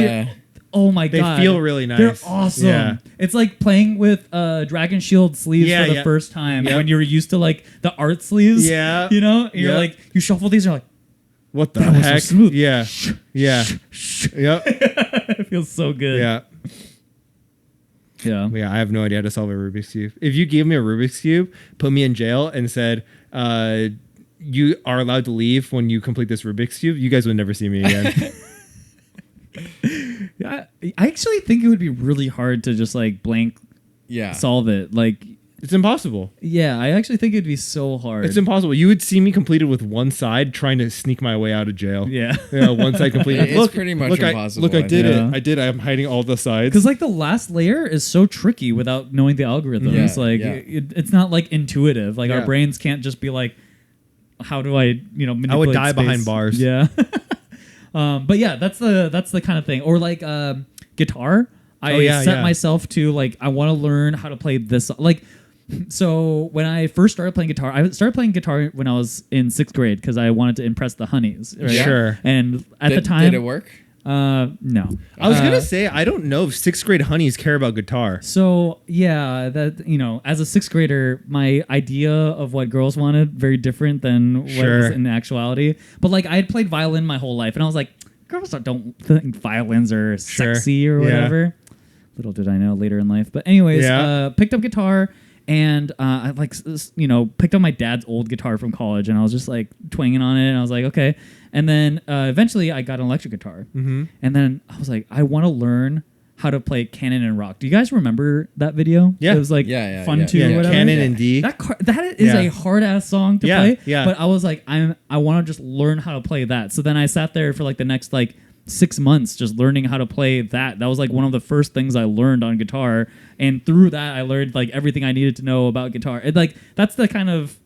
yeah. Oh my They god, feel really nice. They're awesome. Yeah. It's like playing with Dragon Shield sleeves Yeah, for the yeah. first time Yep. when you're used to like the art sleeves. Yeah. you know, and you're Yep. like you shuffle these, and you're like What the That was so heck? smooth. Yeah. Yeah. Yep. it feels so good. Yeah. yeah. Yeah, I have no idea how to solve a Rubik's Cube. If you gave me a Rubik's Cube, put me in jail, and said, you are allowed to leave when you complete this Rubik's Cube, you guys would never see me again. Yeah, I actually think it would be really hard to just like blank Yeah. solve it. Like, It's impossible. yeah, I actually think it'd be so hard. It's impossible. You would see me completed with one side trying to sneak my way out of jail. Yeah. Yeah, one side completed. It's pretty much impossible, Look, I I did think. it. I did. I'm hiding all the sides. Because like the last layer is so tricky without knowing the algorithms. Yeah, like yeah. it's not like intuitive. Like our Yeah. brains can't just be like, how do I manipulate I would die space? behind bars. Yeah. But yeah, that's the kind of thing. Or like guitar. I set myself to like I want to learn how to play this. Like, so when I first started playing guitar, I started playing guitar when I was in 6th grade because I wanted to impress the honeys. Right? Sure. And at the Did time, it work? No. I was gonna say I don't know if 6th grade honeys care about guitar. So yeah, that as a 6th grader, my idea of what girls wanted very different than what Sure. was in actuality. But like I had played violin my whole life, and I was like, girls don't think violins are Sure. sexy or Yeah. whatever. Little did I know later in life. But anyways, Yeah. picked up guitar. And I picked up my dad's old guitar from college, and I was just like twanging on it, and I was like, okay. And then eventually I got an electric guitar, and then I was like, I want to learn how to play Canon and Rock. Do you guys remember that video? Yeah. It was like Yeah, fun yeah. too, Yeah, or whatever. Canon and D. That is Yeah. a hard ass song to Yeah, play. yeah. But I was like, I want to just learn how to play that. So then I sat there for like the next 6 months just learning how to play that. That was like one of the first things I learned on guitar, and through that I learned like everything I needed to know about guitar. That's the kind of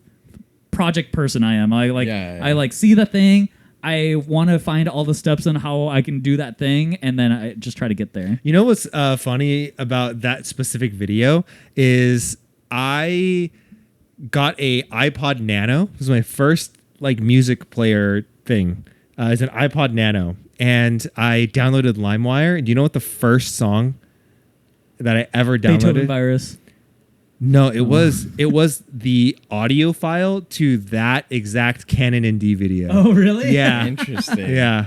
project person I am. I like Yeah, yeah. I like see the thing. I want to find all the steps on how I can do that thing, and then I just try to get there. You know what's funny about that specific video is I got a iPod Nano. This was my first like music player thing. It's an iPod Nano, and I downloaded LimeWire. And do you know what the first song that I ever downloaded? Beethoven virus. No, it was the audio file to that exact Canon and D video. Oh, really? Yeah. Interesting. Yeah.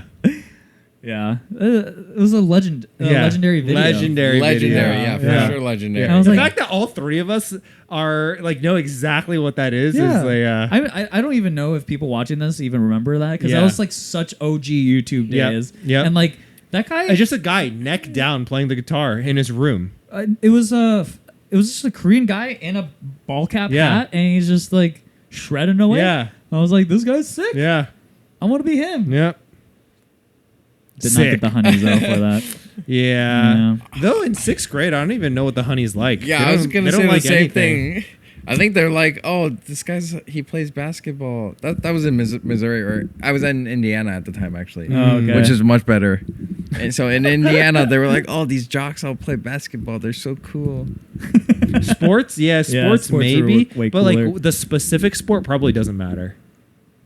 Yeah. It was a legendary video. Legendary video. Yeah, for sure legendary. I was The like- fact that all three of us are like know exactly what that is like I don't even know if people watching this even remember that because Yeah. that was like such OG YouTube Yep, days. yep. And like that guy, it's just a guy neck down playing the guitar in his room. it was just a Korean guy in a ball cap Yeah. hat, and he's just like shredding away. Yeah. I was like, this guy's sick. Yeah. I want to be him. Yep. Did not get the honeys though for that. Yeah. Though in 6th grade, I don't even know what the honey's like. Yeah, They I was don't- gonna they don't say the like same anything. thing. I think they're like, oh, this he plays basketball. That was in Missouri, or I was in Indiana at the time actually, Oh, okay. which is much better. And so in Indiana, they were like, oh, these jocks all play basketball. They're so cool. Sports, yeah, sports sports are maybe, way but cooler. like the specific sport probably doesn't matter.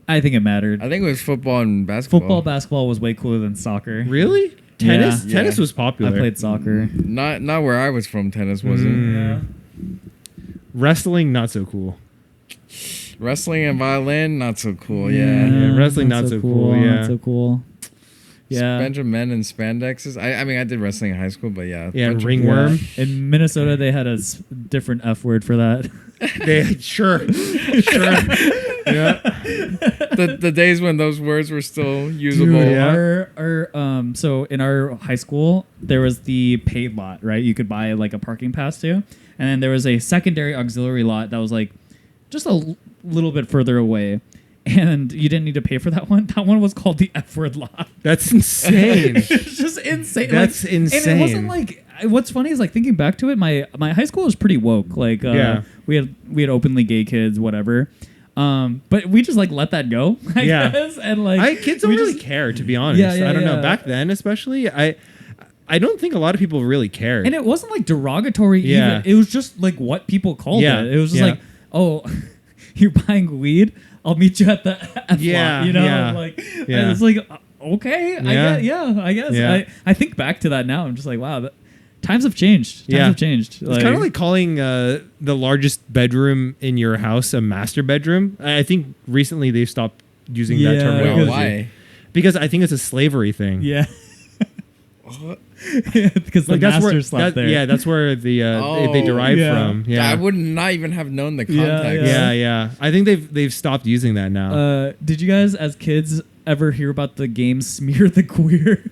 I think it mattered. I think it was football and basketball. Football, basketball was way cooler than soccer. Really? Tennis? Yeah. Tennis was I popular. played soccer. Not where I was from. Tennis wasn't. Yeah. Wrestling, not so cool. Wrestling and violin, not so cool. Yeah. Yeah, wrestling not so cool, yeah. Not so cool. Yeah. Benjamin and spandexes. I mean, I did wrestling in high school, but yeah. Yeah, bunch of- ringworm. In Minnesota, they had a different F word for that. Sure. Yeah. The days when those words were still usable. Dude, yeah. So in our high school, there was the paid lot, right? You could buy like a parking pass to. And then there was a secondary auxiliary lot that was like just a little bit further away. And you didn't need to pay for that one. That one was called the F word lot. That's insane. It's just insane. That's And it insane. wasn't like what's funny is like thinking back to it, my high school was pretty woke. Like Yeah. we had openly gay kids, whatever. But we just like let that go, I Yeah. guess. And like Kids don't we really just- care, to be honest. Yeah, yeah, I don't know. yeah. Back then, especially, I don't think a lot of people really cared. And it wasn't like derogatory Yeah. even. It was just like what people called Yeah, it. It was just yeah. like, oh, you're buying weed? I'll meet you at the F Yeah, lot, you know? yeah, Like yeah. and it's like okay, Yeah. I guess. Yeah. I think back to that now. I'm just like, wow, times have changed. Times Yeah. have changed. It's kind of like calling the largest bedroom in your house a master bedroom. I think recently they've stopped using that Yeah, terminology. because- Why? Because I think it's a slavery thing. yeah. What? Because the Like that's where master slept there. yeah, that's where they Oh, derive yeah. from. Yeah. I would not even have known the Yeah, context. yeah. I think they've stopped using that now. Did you guys, as kids, ever hear about the game Smear the Queer?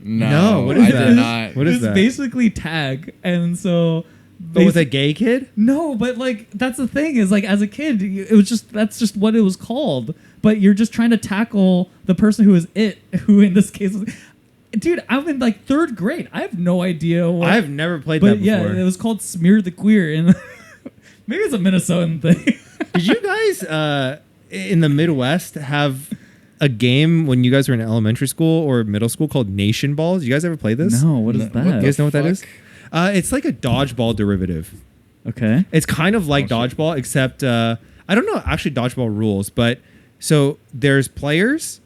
No, what is I that? did not. What is It's that? basically tag, and so. But with a gay kid? No, but like that's the thing is like as a kid, it was just that's just what it was called. But you're just trying to tackle the person who is it, who in this case, was, dude, I'm in like 3rd grade. I have no idea. What, I've never played but that yeah, before. it was called Smear the Queer, and maybe it's a Minnesotan thing. Did you guys in the Midwest have a game when you guys were in elementary school or middle school called Nation Ball? Did you guys ever play this? No, what is What that? You guys know what that Fuck. is? It's like a dodgeball derivative. Okay. It's kind of like Oh, shit. dodgeball, except I don't know actually dodgeball rules, but so there's players,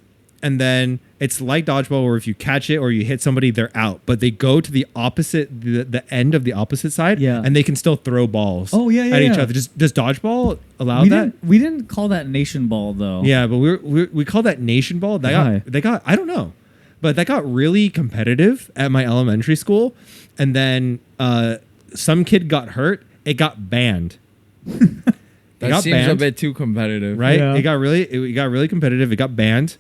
and then it's like dodgeball where if you catch it or you hit somebody, they're out, but they go to the opposite, the end of the opposite side, Yeah. and they can still throw balls. Oh, yeah, yeah, at each yeah. other. Does dodgeball allow we that? didn't call that Nation Ball though. Yeah, but we call that Nation Ball. Why? They got I don't know, but that got really competitive at my elementary school, and then some kid got hurt. It got banned. That got seems a banned. bit too competitive. Right? Yeah. It got really competitive. It got banned.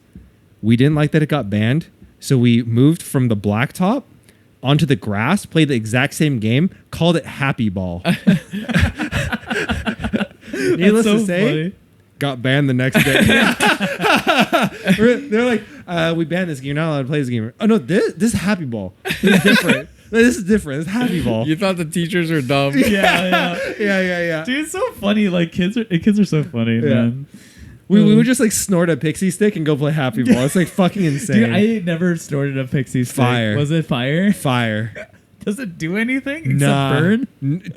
We didn't like that it got banned, so we moved from the blacktop onto the grass, played the exact same game, called it Happy Ball. Needless so to say, funny. got banned the next day. They're like, we banned this game. You're not allowed to play this game. Oh no, this is Happy Ball. This is different. This is different. It's Happy Ball. You thought the teachers were dumb. Yeah. Dude, it's so funny. Like kids are so funny, man. We would just like snort a pixie stick and go play Happy Ball. It's like fucking insane. Dude, I never snorted a pixie stick. Fire. Was it fire? Fire. Does it do anything except Nah. burn?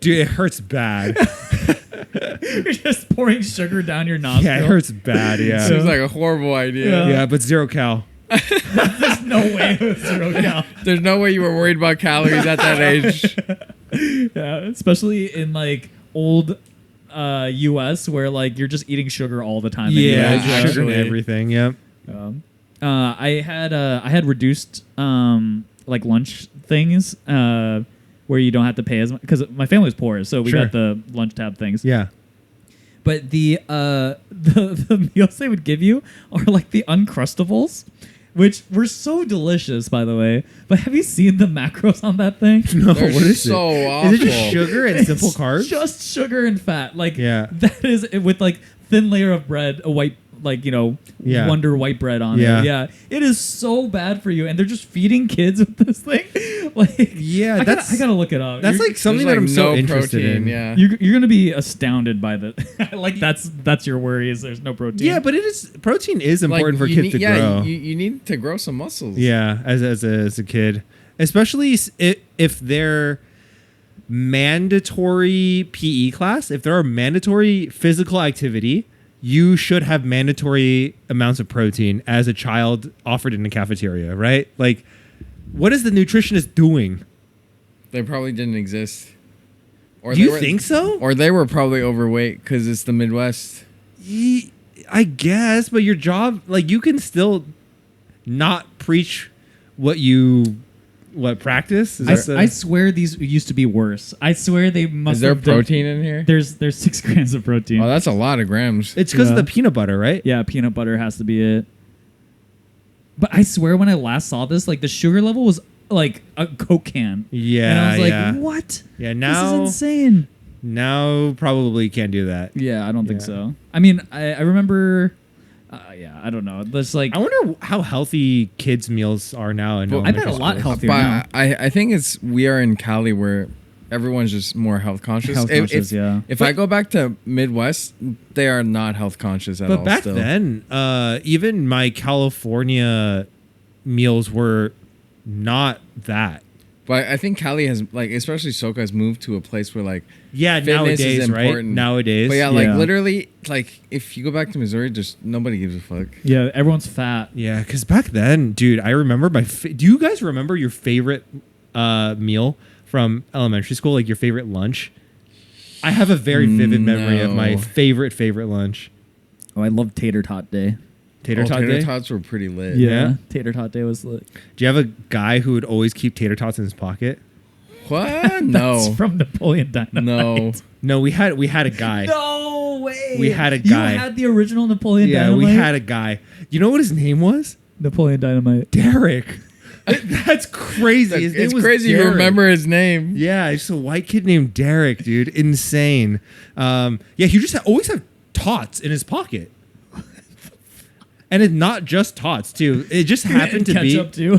Dude, it hurts bad. You're just pouring sugar down your nostril. Yeah, it hurts bad. Yeah. Seems like a horrible idea. Yeah. Yeah, but 0 cal. There's no way it was 0 cal. There's no way you were worried about calories at that age. Yeah, especially in like old US where like you're just eating sugar all the time. Yeah, anyways, sugar and actually. everything. Yep. I had reduced like lunch things where you don't have to pay as much because my family was poor, so we Sure. got the lunch tab things. Yeah. But the meals they would give you are like the Uncrustables, which were so delicious, by the way. But have you seen the macros on that thing? No, They're what is so it? awful. Is it just sugar and simple carbs? Just sugar and fat. Like Yeah. that is with like thin layer of bread, a white like Yeah. Wonder white bread on Yeah. it. Yeah, it is so bad for you, and they're just feeding kids with this thing. Like, Yeah, I that's gotta look it up. that's You're- like something There's, that I'm so no interested protein, in. Yeah. you're gonna be astounded by the like that's your worry is there's no protein. Yeah, but protein is important for you kids need, to yeah, grow. You need to grow some muscles. Yeah, as a kid, especially if they're mandatory PE class, if they're a mandatory physical activity, you should have mandatory amounts of protein as a child offered in the cafeteria, right? Like, what is the nutritionist doing? They probably didn't exist. Or Do they you were- think so? Or they were probably overweight because it's the Midwest. I guess, but your job, like, you can still not preach what practice. I swear these used to be worse. I swear they must. Is there have done- protein in here? There's 6 grams of protein. Oh, that's a lot of grams. It's because Yeah. of the peanut butter, right? Yeah, peanut butter has to be it. But I swear when I last saw this, like the sugar level was like a Coke can. Yeah, And I was like, yeah. what? Yeah, This now is insane. now probably can't do that. Yeah, I don't think Yeah. so. I mean, I remember. Yeah, I don't know. There's like I wonder how healthy kids' meals are now. In Well, I bet a elementary lot schools. healthier now. But I think we are in Cali where everyone's just more health conscious. Health conscious, yeah. If I go back to Midwest, they are not health conscious at all. But back still. then, even my California meals were not that. But I think Cali has, like, especially SoCa has moved to a place where, like, Yeah, fitness nowadays, is right? important. Nowadays. But yeah, like, Yeah. literally, like, if you go back to Missouri, just nobody gives a fuck. yeah, everyone's fat. Yeah, because back then, dude, I remember do you guys remember your favorite meal from elementary school? Like your favorite lunch? I have a very vivid memory of my No. favorite lunch. Oh, I love tater tot day. Tater tot Tater day? tots were pretty lit. Yeah. Tater tot day was lit. Do you have a guy who would always keep tater tots in his pocket? What? No. That's from Napoleon Dynamite. No. No, we had a guy. No way. We had a guy. You had the original Napoleon Yeah, Dynamite? we had a guy. You know what his name was? Napoleon Dynamite. Derek. That's crazy. His name It's was crazy you Derek. remember his name. Yeah, it's a white kid named Derek, dude. Insane. Yeah, he just always had tots in his pocket. And it's not just tots, too. It just happened to be. Ketchup too.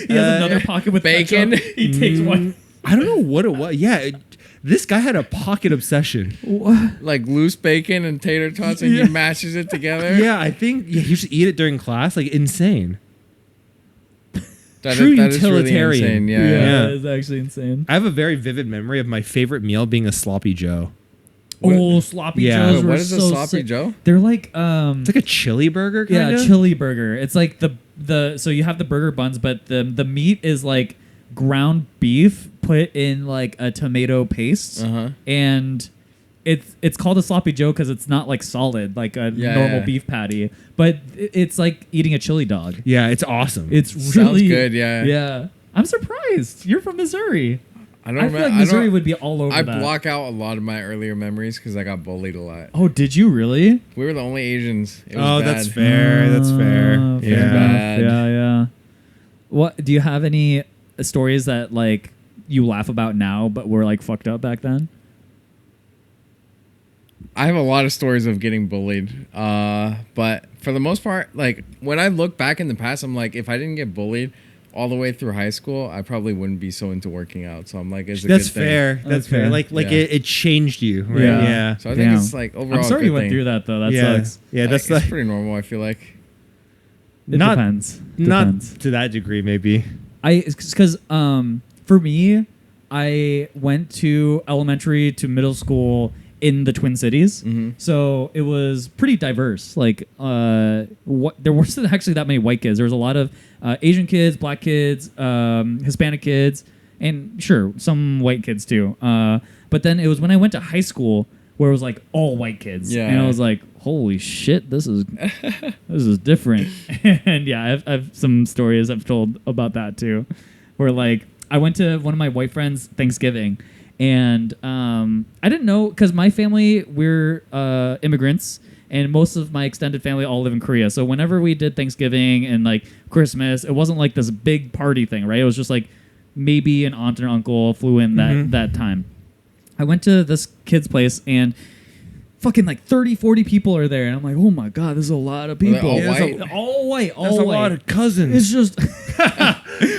He has another pocket with bacon. ketchup. He takes one. I don't know what it was. Yeah, this guy had a pocket obsession. What? Like loose bacon and tater tots, and Yeah. he mashes it together. Yeah, I think he used to eat it during class. Like, insane. That True that is really utilitarian. insane. Yeah, Yeah. that is actually insane. I have a very vivid memory of my favorite meal being a sloppy Joe. Oh, sloppy Yeah. joes Wait, were what is a so sloppy sick. Joe? They're like It's like a chili burger, kind yeah, of. chili burger. It's like the so you have the burger buns, but the meat is like ground beef put in like a tomato paste, Uh-huh. and it's called a sloppy Joe because it's not like solid like a Yeah, normal yeah. beef patty, but it's like eating a chili dog. Yeah, it's awesome. It's Sounds really good, yeah. Yeah, I'm surprised. You're from Missouri. I don't I feel remember. like Missouri would be all over I that. block out a lot of my earlier memories because I got bullied a lot. Oh, did you really? We were the only Asians. It was Oh, bad. that's fair. That's fair. Fair Yeah. enough. Bad. Yeah. What do you have any stories that like you laugh about now, but were like fucked up back then? I have a lot of stories of getting bullied. But for the most part, like when I look back in the past, I'm like, if I didn't get bullied, all the way through high school, I probably wouldn't be so into working out. So I'm like, it's a That's good thing. fair. That's fair. Okay. Like Yeah. it changed you, right? Yeah. Yeah. So I think Damn. it's like overall. I'm sorry a you good went thing. through that though. That yeah. sucks. Yeah, that's It's pretty normal. I feel like. It Not- depends. not Depends. to that degree, maybe. Because for me, I went to elementary to middle school in the Twin Cities, so it was pretty diverse. Like, there wasn't actually that many white kids. There was a lot of Asian kids, black kids, Hispanic kids, and sure, some white kids too. But then it was when I went to high school where it was like all white kids, Yeah. and I was like, holy shit, this is different. And yeah, I've some stories I've told about that too, where like I went to one of my white friends' Thanksgiving, and I didn't know because my family, we're immigrants, and most of my extended family all live in Korea. So whenever we did Thanksgiving and like Christmas, it wasn't like this big party thing, right? It was just like maybe an aunt or uncle flew in that time. I went to this kid's place and fucking like 30, 40 people are there. And I'm like, oh my God, there's a lot of people. all Yeah, white? All white. All That's a white. lot of cousins. It's just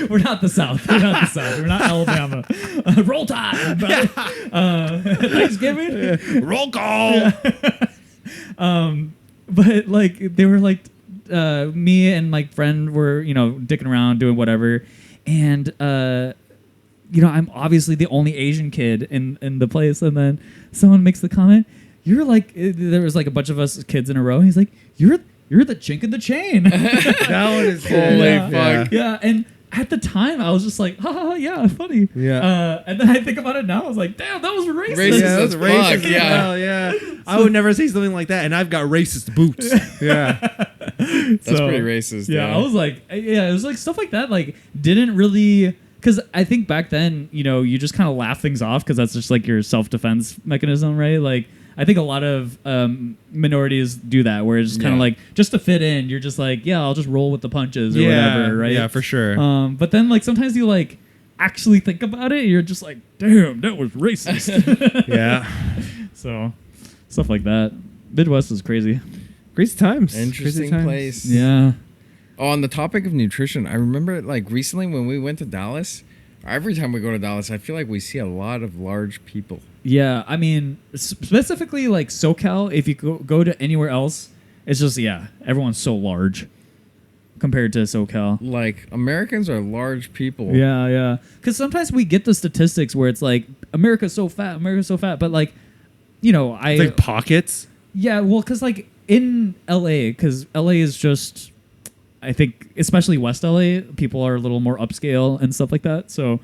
we're not the South. We're not the South. We're not Alabama. Roll Tide, brother. Thanksgiving. Roll call. But like they were like me and my friend were dicking around doing whatever, and I'm obviously the only Asian kid in the place, and then someone makes the comment, "You're like," there was like a bunch of us kids in a row. He's like, "You're the chink in the chain." That one is good. Holy Yeah. fuck. Yeah, and at the time I was just like, ha, yeah, funny. Yeah. And then I think about it now, I was like, damn, that was racist. Racist. Yeah, that's as racist. fuck, as yeah. well, yeah. I would never say something like that, and I've got racist boots. Yeah. That's pretty racist. Yeah, I was like, it was like stuff like that, like didn't really, because I think back then, you just kind of laugh things off because that's just like your self-defense mechanism, right? Like, I think a lot of minorities do that, where it's just kind of like, just to fit in, you're just like, yeah, I'll just roll with the punches or whatever, right? Yeah, for sure. But then, like, sometimes you, like, actually think about it, you're just like, damn, that was racist. Yeah. So, stuff like that. Midwest is crazy. Crazy times. Interesting Crazy times. place. Yeah. Oh, on the topic of nutrition, I remember like recently when we went to Dallas. Every time we go to Dallas, I feel like we see a lot of large people. Yeah, I mean, specifically like SoCal, if you go to anywhere else, it's just, everyone's so large compared to SoCal. Like, Americans are large people. Yeah. Because sometimes we get the statistics where it's like, America's so fat, but like, It's like pockets. Yeah, well, because like in LA, because LA is just, I think, especially West LA, people are a little more upscale and stuff like that. So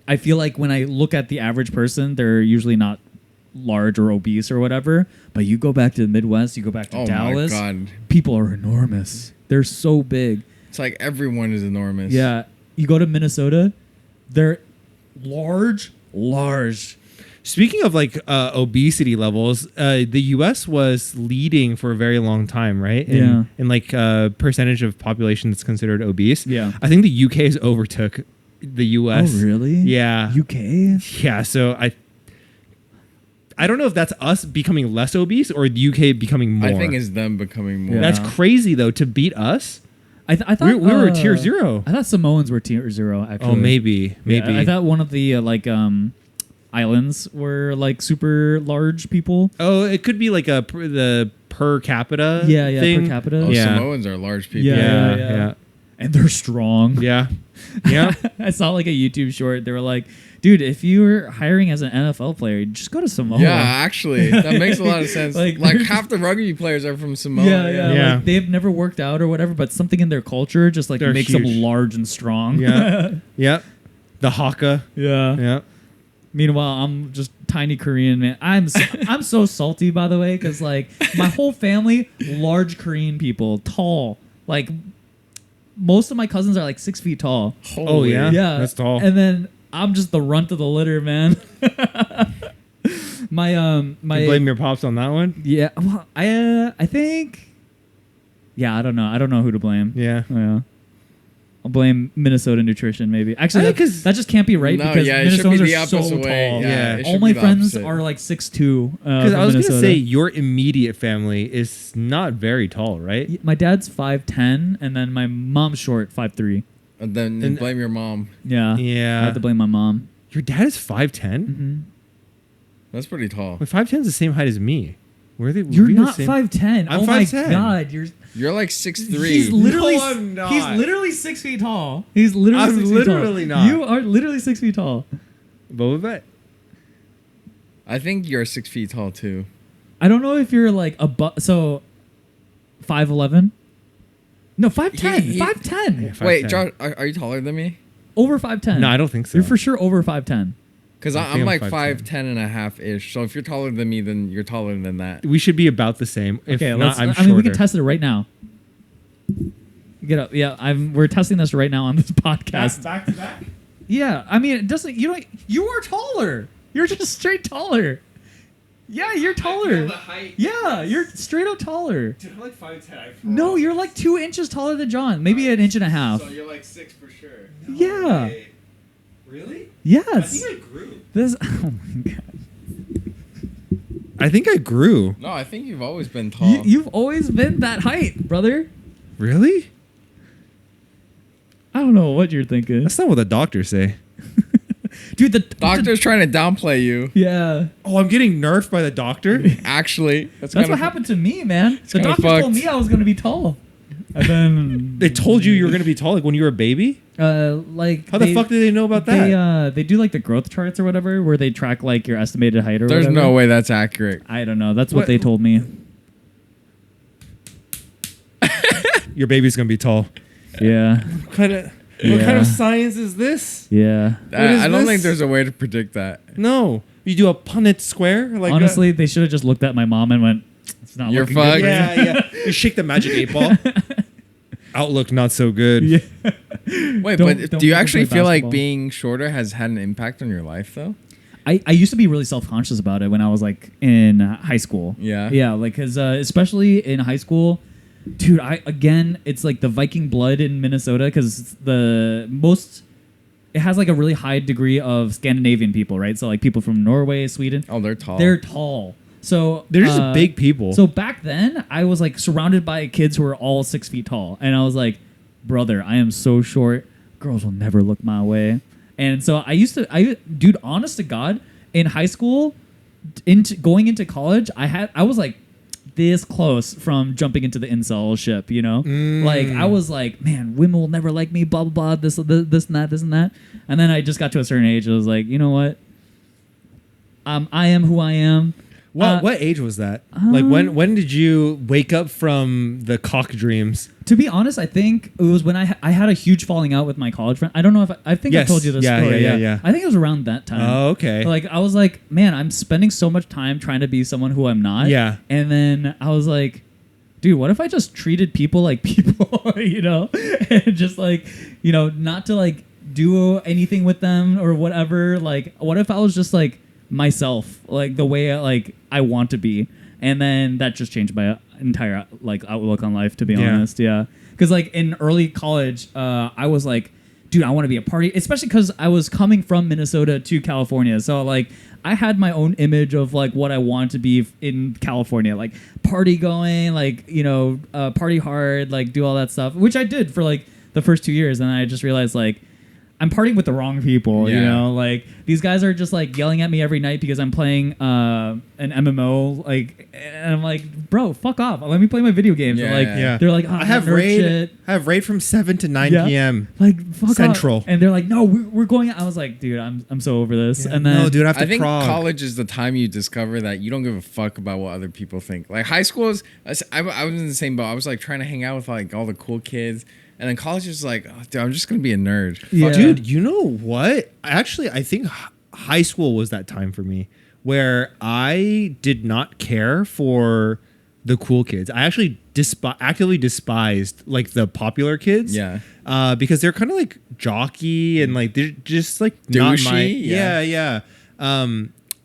I feel like when I look at the average person, they're usually not large or obese or whatever. But you go back to the Midwest, you go back to Oh Dallas, my God. people are enormous. They're so big. It's like everyone is enormous. Yeah. You go to Minnesota, they're large. Speaking of like obesity levels, the U.S. was leading for a very long time, right? In like percentage of population that's considered obese. Yeah. I think the U.K. has overtook the U.S. Oh, really? Yeah. UK? Yeah. So I don't know if that's us becoming less obese or the UK becoming more. I think it's them becoming more. Yeah. That's crazy though to beat us. I thought We were tier 0. I thought Samoans were tier 0, actually. Oh, maybe. Yeah, I thought one of the islands were like super large people. Oh, it could be like the per capita. Yeah, thing. per capita. Oh, Yeah. Samoans are large people. Yeah. Yeah. And they're strong. Yeah. Yeah. I saw like a YouTube short. They were like, dude, if you were hiring as an NFL player, just go to Samoa. Yeah, actually, that makes a lot of sense. Like, like they're half the rugby players are from Samoa. Yeah. Like, they've never worked out or whatever, but something in their culture just like They're makes huge. them large and strong. Yeah. Yeah. The haka. Yeah. Yeah. Meanwhile, I'm just tiny Korean man. I'm so salty, by the way, because like my whole family, large Korean people, tall. Like most of my cousins are like 6 feet tall. Oh, yeah? Yeah, That's tall. And then I'm just the runt of the litter, man. my You blame your pops on that one? yeah. Well, I think I don't know. I don't know who to blame. Yeah. Yeah. Yeah. I'll blame Minnesota nutrition, maybe. Actually, that just can't be right No, because yeah, it should be Minnesotans the are so opposite tall. way. Yeah. It All should my be the friends opposite. are like 6'2". Because I was Minnesota. gonna say your immediate family is not very tall, right? My dad's 5'10", and then my mom's short, 5'3". And then And- blame your mom. Yeah. Yeah. I have to blame my mom. Your dad is 5'10"? Mm-hmm. That's pretty tall. Wait, 5'10" is the same height as me. Were they? You're were we the not same- 5'10". I'm Oh my 5'10". god, you're. You're like 6'3". He's literally. No, I'm not. He's literally 6 feet tall. He's literally. I'm 6 feet literally tall. not. You are literally 6 feet tall. Boba Fett. I think you're 6 feet tall too. I don't know if you're like above. So, 5'11". No, 5'10". He- 5'10". Yeah, 5'10". Wait, Josh, are you taller than me? Over 5'10". No, I don't think so. You're for sure over 5'10". Because I think I'm I'm like 5'10". 5'10" and a half ish. So if you're taller than me, then you're taller than that. We should be about the same. If Okay, not, let's. I'm I shorter. mean, we can test it right now. Get up. Yeah, we're testing this right now on this podcast. Back to back. Yeah, I mean, it doesn't. You don't. You are taller. You're just straight taller. Yeah, you're taller. height. Yeah, you're straight up taller. Dude, I'm like 5'10". No, you're like 2 inches taller than John. Maybe an inch and a half. you're like 6 for sure. Yeah. Really? Yes. I grew. This. Oh my god. I think I grew. No, I think you've always been tall. You've always been that height, brother. Really? I don't know what you're thinking, That's not what the doctors say. dude. The Doctor's trying to downplay you. Yeah. Oh, I'm getting nerfed by the doctor? Actually, That's kinda what happened to me, man. The kinda doctor told fucked. me I was gonna be tall, and then They told you were going to be tall like when you were a baby? like How the fuck did they know about that? They do like the growth charts or whatever, where they track like your estimated height or There's whatever. no way that's accurate. I don't know. That's what What- they told me. Your baby's going to be tall. Yeah. What kind of Yeah. science is this? Yeah. What is I don't this? think there's a way to predict that. No. You do a Punnett square? Like Honestly, they should have just looked at my mom and went, "It's not You're looking fucked. good." yeah, yeah. You shake the magic 8-ball. Outlook not so good. Yeah. Wait, Don't- but don't do you make me actually play feel like basketball. being shorter has had an impact on your life though? I used to be really self-conscious about it when I was like in high school. Yeah. Yeah, like because especially in high school, dude. It's like the Viking blood in Minnesota because it has like a really high degree of Scandinavian people, right? So like people from Norway, Sweden, Oh, they're tall. they're tall. So They're just big people. So back then, I was like surrounded by kids who were all 6 feet tall, and I was like, brother, I am so short. Girls will never look my way. And so dude, honest to God, in high school, going into college, I was like this close from jumping into the incel ship, you know? Like I was like, man, women will never like me, blah blah blah, this and that. And then I just got to a certain age, I was like, you know what? I am who I am. What age was that? Like when did you wake up from the cock dreams? To be honest, I think it was when I had a huge falling out with my college friend. I don't know if I think Yes. I told you this Yeah, story. yeah. I think it was around that time. Oh, okay. Like I was like, man, I'm spending so much time trying to be someone who I'm not. Yeah. And then I was like, dude, what if I just treated people like people, you know, and just like, you know, not to like do anything with them or whatever. Like, what if I was just like myself, like the way I want to be, and then that just changed my entire like outlook on life, to be honest. Yeah, because like in early college, I was like, dude, I want to be a party, especially because I was coming from Minnesota to California, so like I had my own image of like what I want to be in California, like party going, like, you know, party hard, like do all that stuff, which I did for like the first 2 years, and I just realized like I'm partying with the wrong people, you Yeah. know? Like, these guys are just, like, yelling at me every night because I'm playing an MMO, like, and I'm like, bro, fuck off. Let me play my video games. Yeah. Like, Yeah. they're like, oh, I have nerd raid. shit. I have raid from 7 to 9 Yeah. p.m. Like, fuck Central. off. And they're like, no, we're going out. I was like, dude, I'm so over this. And then, no, dude, I have to I think prog. college is the time you discover that you don't give a fuck about what other people think. Like high school is, I was in the same boat. I was like trying to hang out with like all the cool kids, and then college is like, oh, dude, I'm just gonna be a nerd. Yeah. Dude, you know what? Actually, I think high school was that time for me where I did not care for the cool kids. I actually actively despised like the popular kids. Yeah. Because they're kind of like jockey and like they're just like not my. Douchey? Yeah.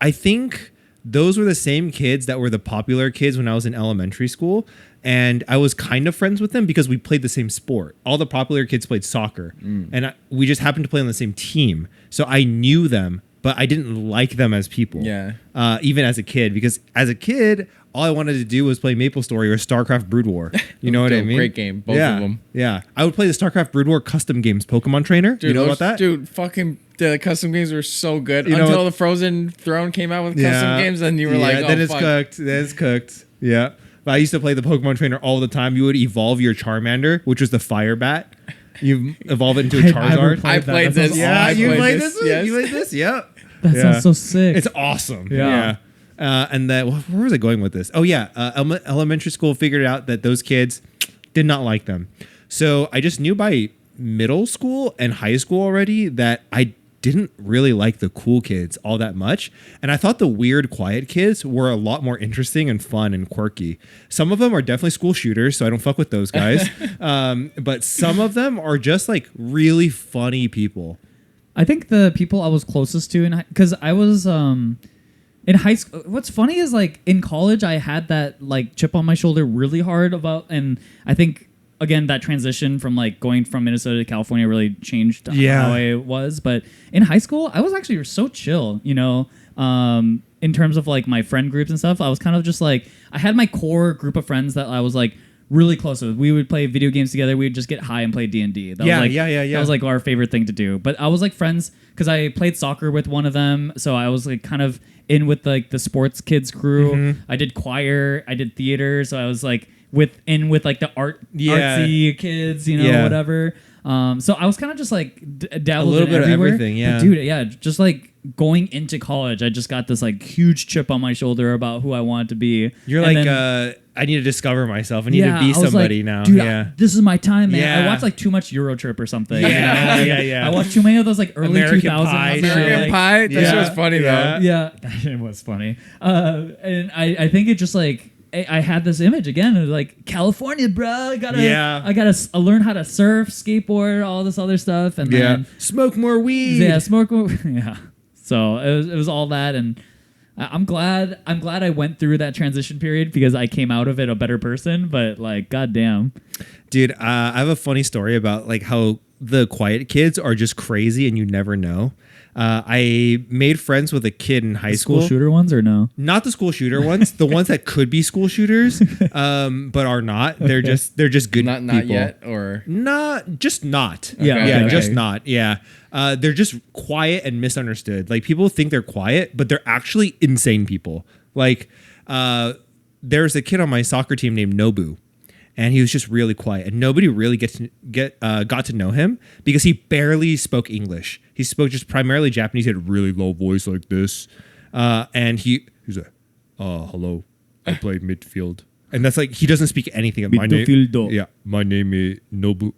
I think those were the same kids that were the popular kids when I was in elementary school. And I was kind of friends with them because we played the same sport. All the popular kids played soccer. And we just happened to play on the same team. So I knew them, but I didn't like them as people. Yeah. Even as a kid, because as a kid, all I wanted to do was play MapleStory or StarCraft Brood War. You know what I mean? Great game, both of them. Yeah. I would play the StarCraft Brood War custom games, Pokemon Trainer. Dude, you know about that? Dude, fucking the custom games were so good You know until what? the Frozen Throne came out with custom games, and you were like, oh, then it's fuck. cooked. Then it's cooked. Yeah. But I used to play the Pokemon Trainer all the time. You would evolve your Charmander, which was the Fire Bat. You evolve it into a I never Charizard. I played That this. sounds Yeah, I you played played this, this? yes. You played this? Yep. That Yeah. sounds so sick. It's awesome. Yeah. And that, where was I going with this? Oh, yeah. Elementary school figured out that those kids did not like them. So I just knew by middle school and high school already that I didn't really like the cool kids all that much. And I thought the weird, quiet kids were a lot more interesting and fun and quirky. Some of them are definitely school shooters, so I don't fuck with those guys. But some of them are just like really funny people. I think the people I was closest to, because I was in high school. What's funny is like in college, I had that like chip on my shoulder really hard about, and I think again that transition from like going from Minnesota to California really changed how I was. But in high school, I was actually so chill, you know. In terms of like my friend groups and stuff, I was kind of just like I had my core group of friends that I was like really close with. We would play video games together. We would just get high and play D&D. That was like, That was like our favorite thing to do. But I was like friends because I played soccer with one of them, so I was like kind of in with like the sports kids crew. I did choir, I did theater, so I was like with like the artsy kids, you know, whatever. So I was kind of just like dabbled A little in bit everywhere. of everything, yeah. But dude, yeah, just like going into college, I just got this like huge chip on my shoulder about who I wanted to be. You're And like, then- I need to discover myself. I need to I be was like, somebody now. Dude, Yeah. this is my time, man. Yeah. I watched like too much Eurotrip or something. Yeah, you know? yeah. I watched too many of those like early American 2000s. Pie shit, shit. American like- Pie? That shit was funny, Yeah. though. Yeah, it was funny. And I think it just like I had this image again of like California, bro. I gotta learn how to surf, skateboard, all this other stuff, and then Smoke more weed. yeah, smoke. Yeah. So it was all that, and I'm glad I went through that transition period because I came out of it a better person. But like, goddamn, Dude, I have a funny story about like how the quiet kids are just crazy and you never know. I made friends with a kid in high school. school shooter ones or no? Not the school shooter ones, the ones that could be school shooters, but are not. They're just good Not people. yet, or Not just not. Yeah, yeah, okay. just not. Yeah. They're just quiet and misunderstood. Like people think they're quiet, but they're actually insane people. Like there's a kid on my soccer team named Nobu, and he was just really quiet, and nobody really got to know him because he barely spoke English. He spoke just primarily Japanese. He had a really low voice like this, and he's like, "Hello, I play midfield," and that's like he doesn't speak anything of my name. Midfieldo. Yeah, my name is Nobu.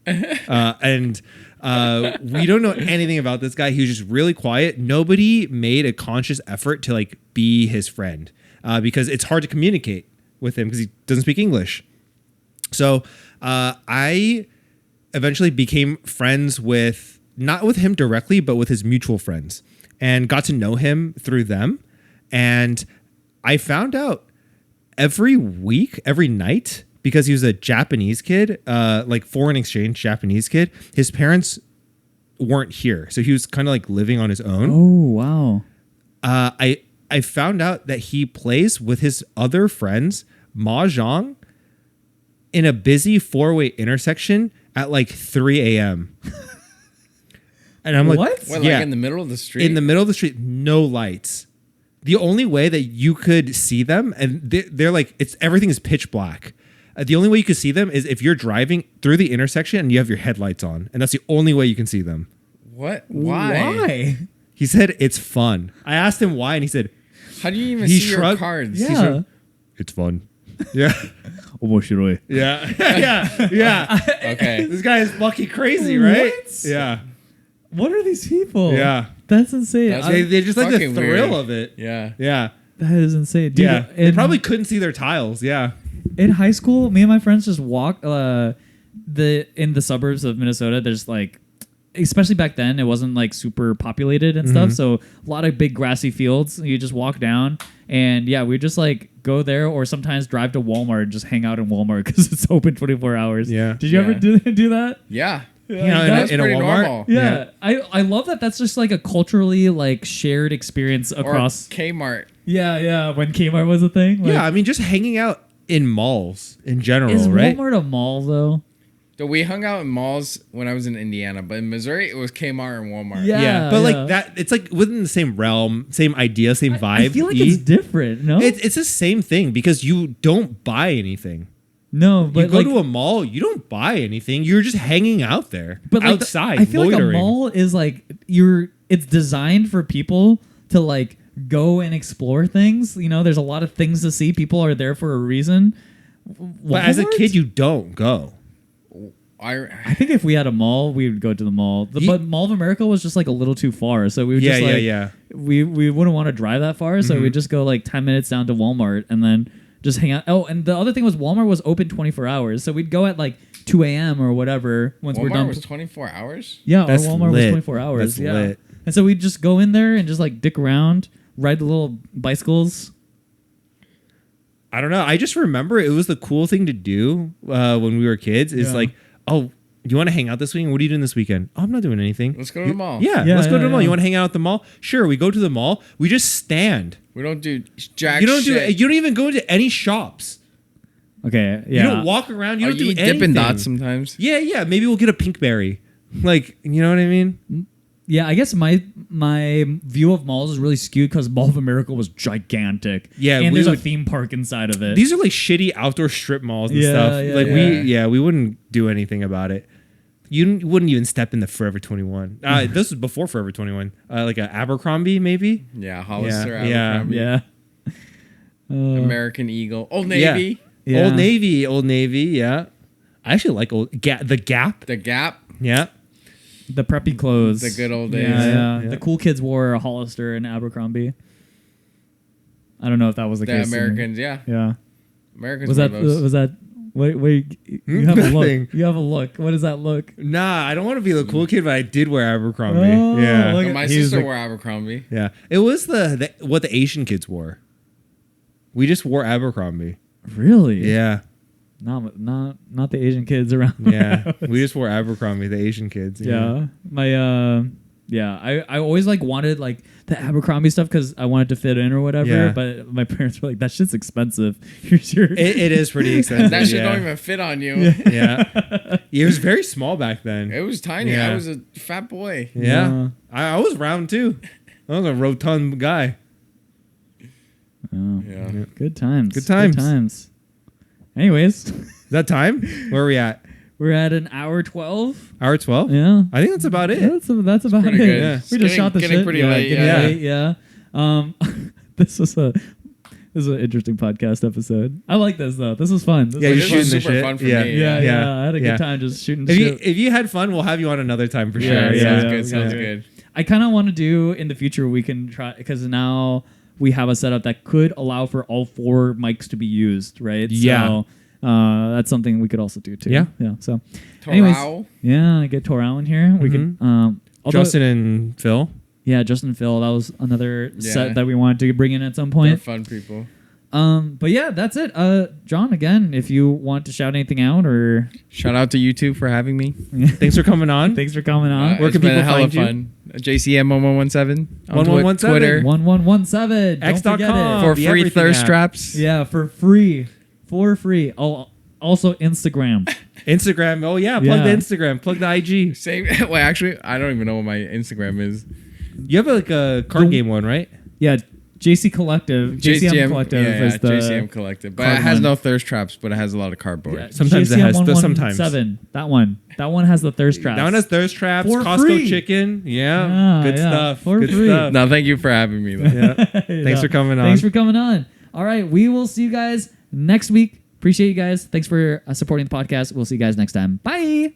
And we don't know anything about this guy. He was just really quiet. Nobody made a conscious effort to like be his friend because it's hard to communicate with him because he doesn't speak English. So I eventually became friends with, not with him directly, but with his mutual friends, and got to know him through them. And I found out every week, every night, because he was a Japanese kid, like foreign exchange Japanese kid, his parents weren't here. So he was kind of like living on his own. Oh wow! I found out that he plays with his other friends mahjong in a busy four-way intersection at like 3 a.m. And I'm like, What? what, Yeah. like in the middle of the street? In the middle of the street, no lights. The only way that you could see them, and they're like, everything is pitch black. The only way you could see them is if you're driving through the intersection and you have your headlights on, and that's the only way you can see them. What? Why? Why? He said it's fun. I asked him why, and he said How do you even He see your shrugged- cards? He Yeah. said, it's fun. Yeah, Omoshiroi. yeah, yeah. Okay. This guy is fucking crazy, right? What? Yeah, What are these people? Yeah. That's insane. That's they just like the fucking thrill weird. of it. Yeah. Yeah, that is insane. Dude, yeah. They in- probably couldn't see their tiles. Yeah. in high school, me and my friends just walked in the suburbs of Minnesota. There's like especially back then, it wasn't like super populated and stuff. So a lot of big grassy fields. You just walk down, and yeah, we just like go there, or sometimes drive to Walmart and just hang out in Walmart because it's open 24 hours. Yeah. Did you ever do that? Yeah. Yeah, in a pretty Walmart. normal. Yeah. I love that. That's just like a culturally like shared experience Or across. Kmart. Yeah. When Kmart was a thing. Like, Yeah, I mean, just hanging out in malls in general, is right? Walmart a mall though? So we hung out in malls when I was in Indiana, but in Missouri it was Kmart and Walmart. Yeah. But like that, it's like within the same realm, same idea, same vibe. I feel like it's different. No, It's the same thing because you don't buy anything. no, You but go like, to a mall, you don't buy anything. You're just hanging out there, but like outside, I feel loitering. like a mall is like it's designed for people to like go and explore things. You know, there's a lot of things to see. People are there for a reason. But as a Walmart? kid, you don't go. I think if we had a mall, we would go to the mall. But Mall of America was just like a little too far, so we would just like we wouldn't want to drive that far, so we'd just go like 10 minutes down to Walmart and then just hang out. Oh, and the other thing was Walmart was open 24 hours, so we'd go at like 2 a.m. or whatever once we're Walmart done. was 24 hours? Yeah, That's our Walmart was lit. 24 hours. That's yeah. lit. And so we'd just go in there and just like dick around, ride the little bicycles. I don't know. I just remember it was the cool thing to do when we were kids. Is Yeah. like, oh, you want to hang out this weekend? What are you doing this weekend? Oh, I'm not doing anything. Let's go to the mall. Yeah, Yeah, let's go to yeah, the mall. yeah. You want to hang out at the mall? Sure. We go to the mall. We just stand. We don't do jack You don't shit. do. You don't even go to any shops. Okay, yeah. You don't walk around. You Are don't do you anything. Dippin' Dots sometimes? Yeah. Maybe we'll get a pink berry. Like, you know what I mean? Yeah, I guess my view of malls is really skewed because Mall of America was gigantic. Yeah, and we there's would- a theme park inside of it. These are like shitty outdoor strip malls and Yeah, stuff. yeah, Like yeah. we wouldn't do anything about it. You wouldn't even step in the Forever 21. This was before Forever 21. Like a Abercrombie, maybe. Yeah, Hollister, Yeah. Abercrombie, yeah. American Eagle, Old Navy, Yeah. Old Navy. Yeah, I actually like the Gap. The Gap. Yeah, The preppy clothes. The good old Yeah, days. yeah. Yeah. The cool kids wore a Hollister and Abercrombie. I don't know if that was the The case. Americans, yeah. Yeah. Americans Was wore that those. was that wait you have a Nothing. look. You have a look. What does that look? nah, I don't want to be the cool kid, but I did wear Abercrombie. Oh, yeah, look And my He's sister like- wore Abercrombie. yeah. It was the what the Asian kids wore. We just wore Abercrombie. Really? Yeah, Not the Asian kids around. yeah. We just wore Abercrombie, the Asian kids. Yeah. I always like wanted like the Abercrombie stuff because I wanted to fit in or whatever. Yeah. But my parents were like, "That shit's expensive." Here's your It is pretty expensive. That shit yeah. don't even fit on you. Yeah. It was very small back then. It was tiny. Yeah. I was a fat boy. Yeah. I was round too. I was a rotund guy. Oh, Yeah. good times. Good times. Good times. Anyways, Is that time? Where are we at? we're at an hour 12. Hour 12? Yeah. I think that's about it. That's about pretty it. good. Yeah. We It's just shot the getting shit. pretty yeah, late, getting yeah. late, yeah. This was an interesting podcast episode. I like this though. This was fun. This Yeah, was you're This fun. was shooting the super shit. fun for Yeah. me. Yeah, Yeah. I had a Yeah. good time just shooting If shit. you had fun, we'll have you on another time for Yeah, sure. sounds yeah, good. Sounds yeah. good. I kind of want to do in the future. We can try because now we have a setup that could allow for all 4 mics to be used. Right. Yeah. So, that's something we could also do too. Yeah. Yeah. So, anyways, Torau. yeah, get Torau in here. We could. Although, Justin and Phil. Yeah, Justin and Phil. That was another Yeah. set that we wanted to bring in at some They're point. fun people. But yeah, that's it. John, again, if you want to shout anything out or Shout out to you two for having me. Thanks for coming on. thanks for coming on. Where It's can been people a hell find of you? fun. JCM 1117 on 1117. Twitter 1117. Don't X.com. forget it. for The free everything thirst app. traps. Yeah, for free. For free. Oh, also Instagram. Instagram. Oh, yeah. Plug Yeah. the Instagram. Plug the IG. Same. Well, actually, I don't even know what my Instagram is. You have like a card game one, right? Yeah, JCM Collective yeah, is the JCM Collective. But card it has one. no thirst traps, but it has a lot of cardboard. Yeah, Sometimes it JCM has, but sometimes. 117. That one has the thirst traps. That one has thirst traps, For Costco free. chicken. Yeah. Yeah, Good yeah, stuff. for Good free. stuff. No, thank you for having me, though. Yeah. Yeah. Thanks for coming on. Thanks for coming on. All right, we will see you guys next week. Appreciate you guys. Thanks for supporting the podcast. We'll see you guys next time. Bye.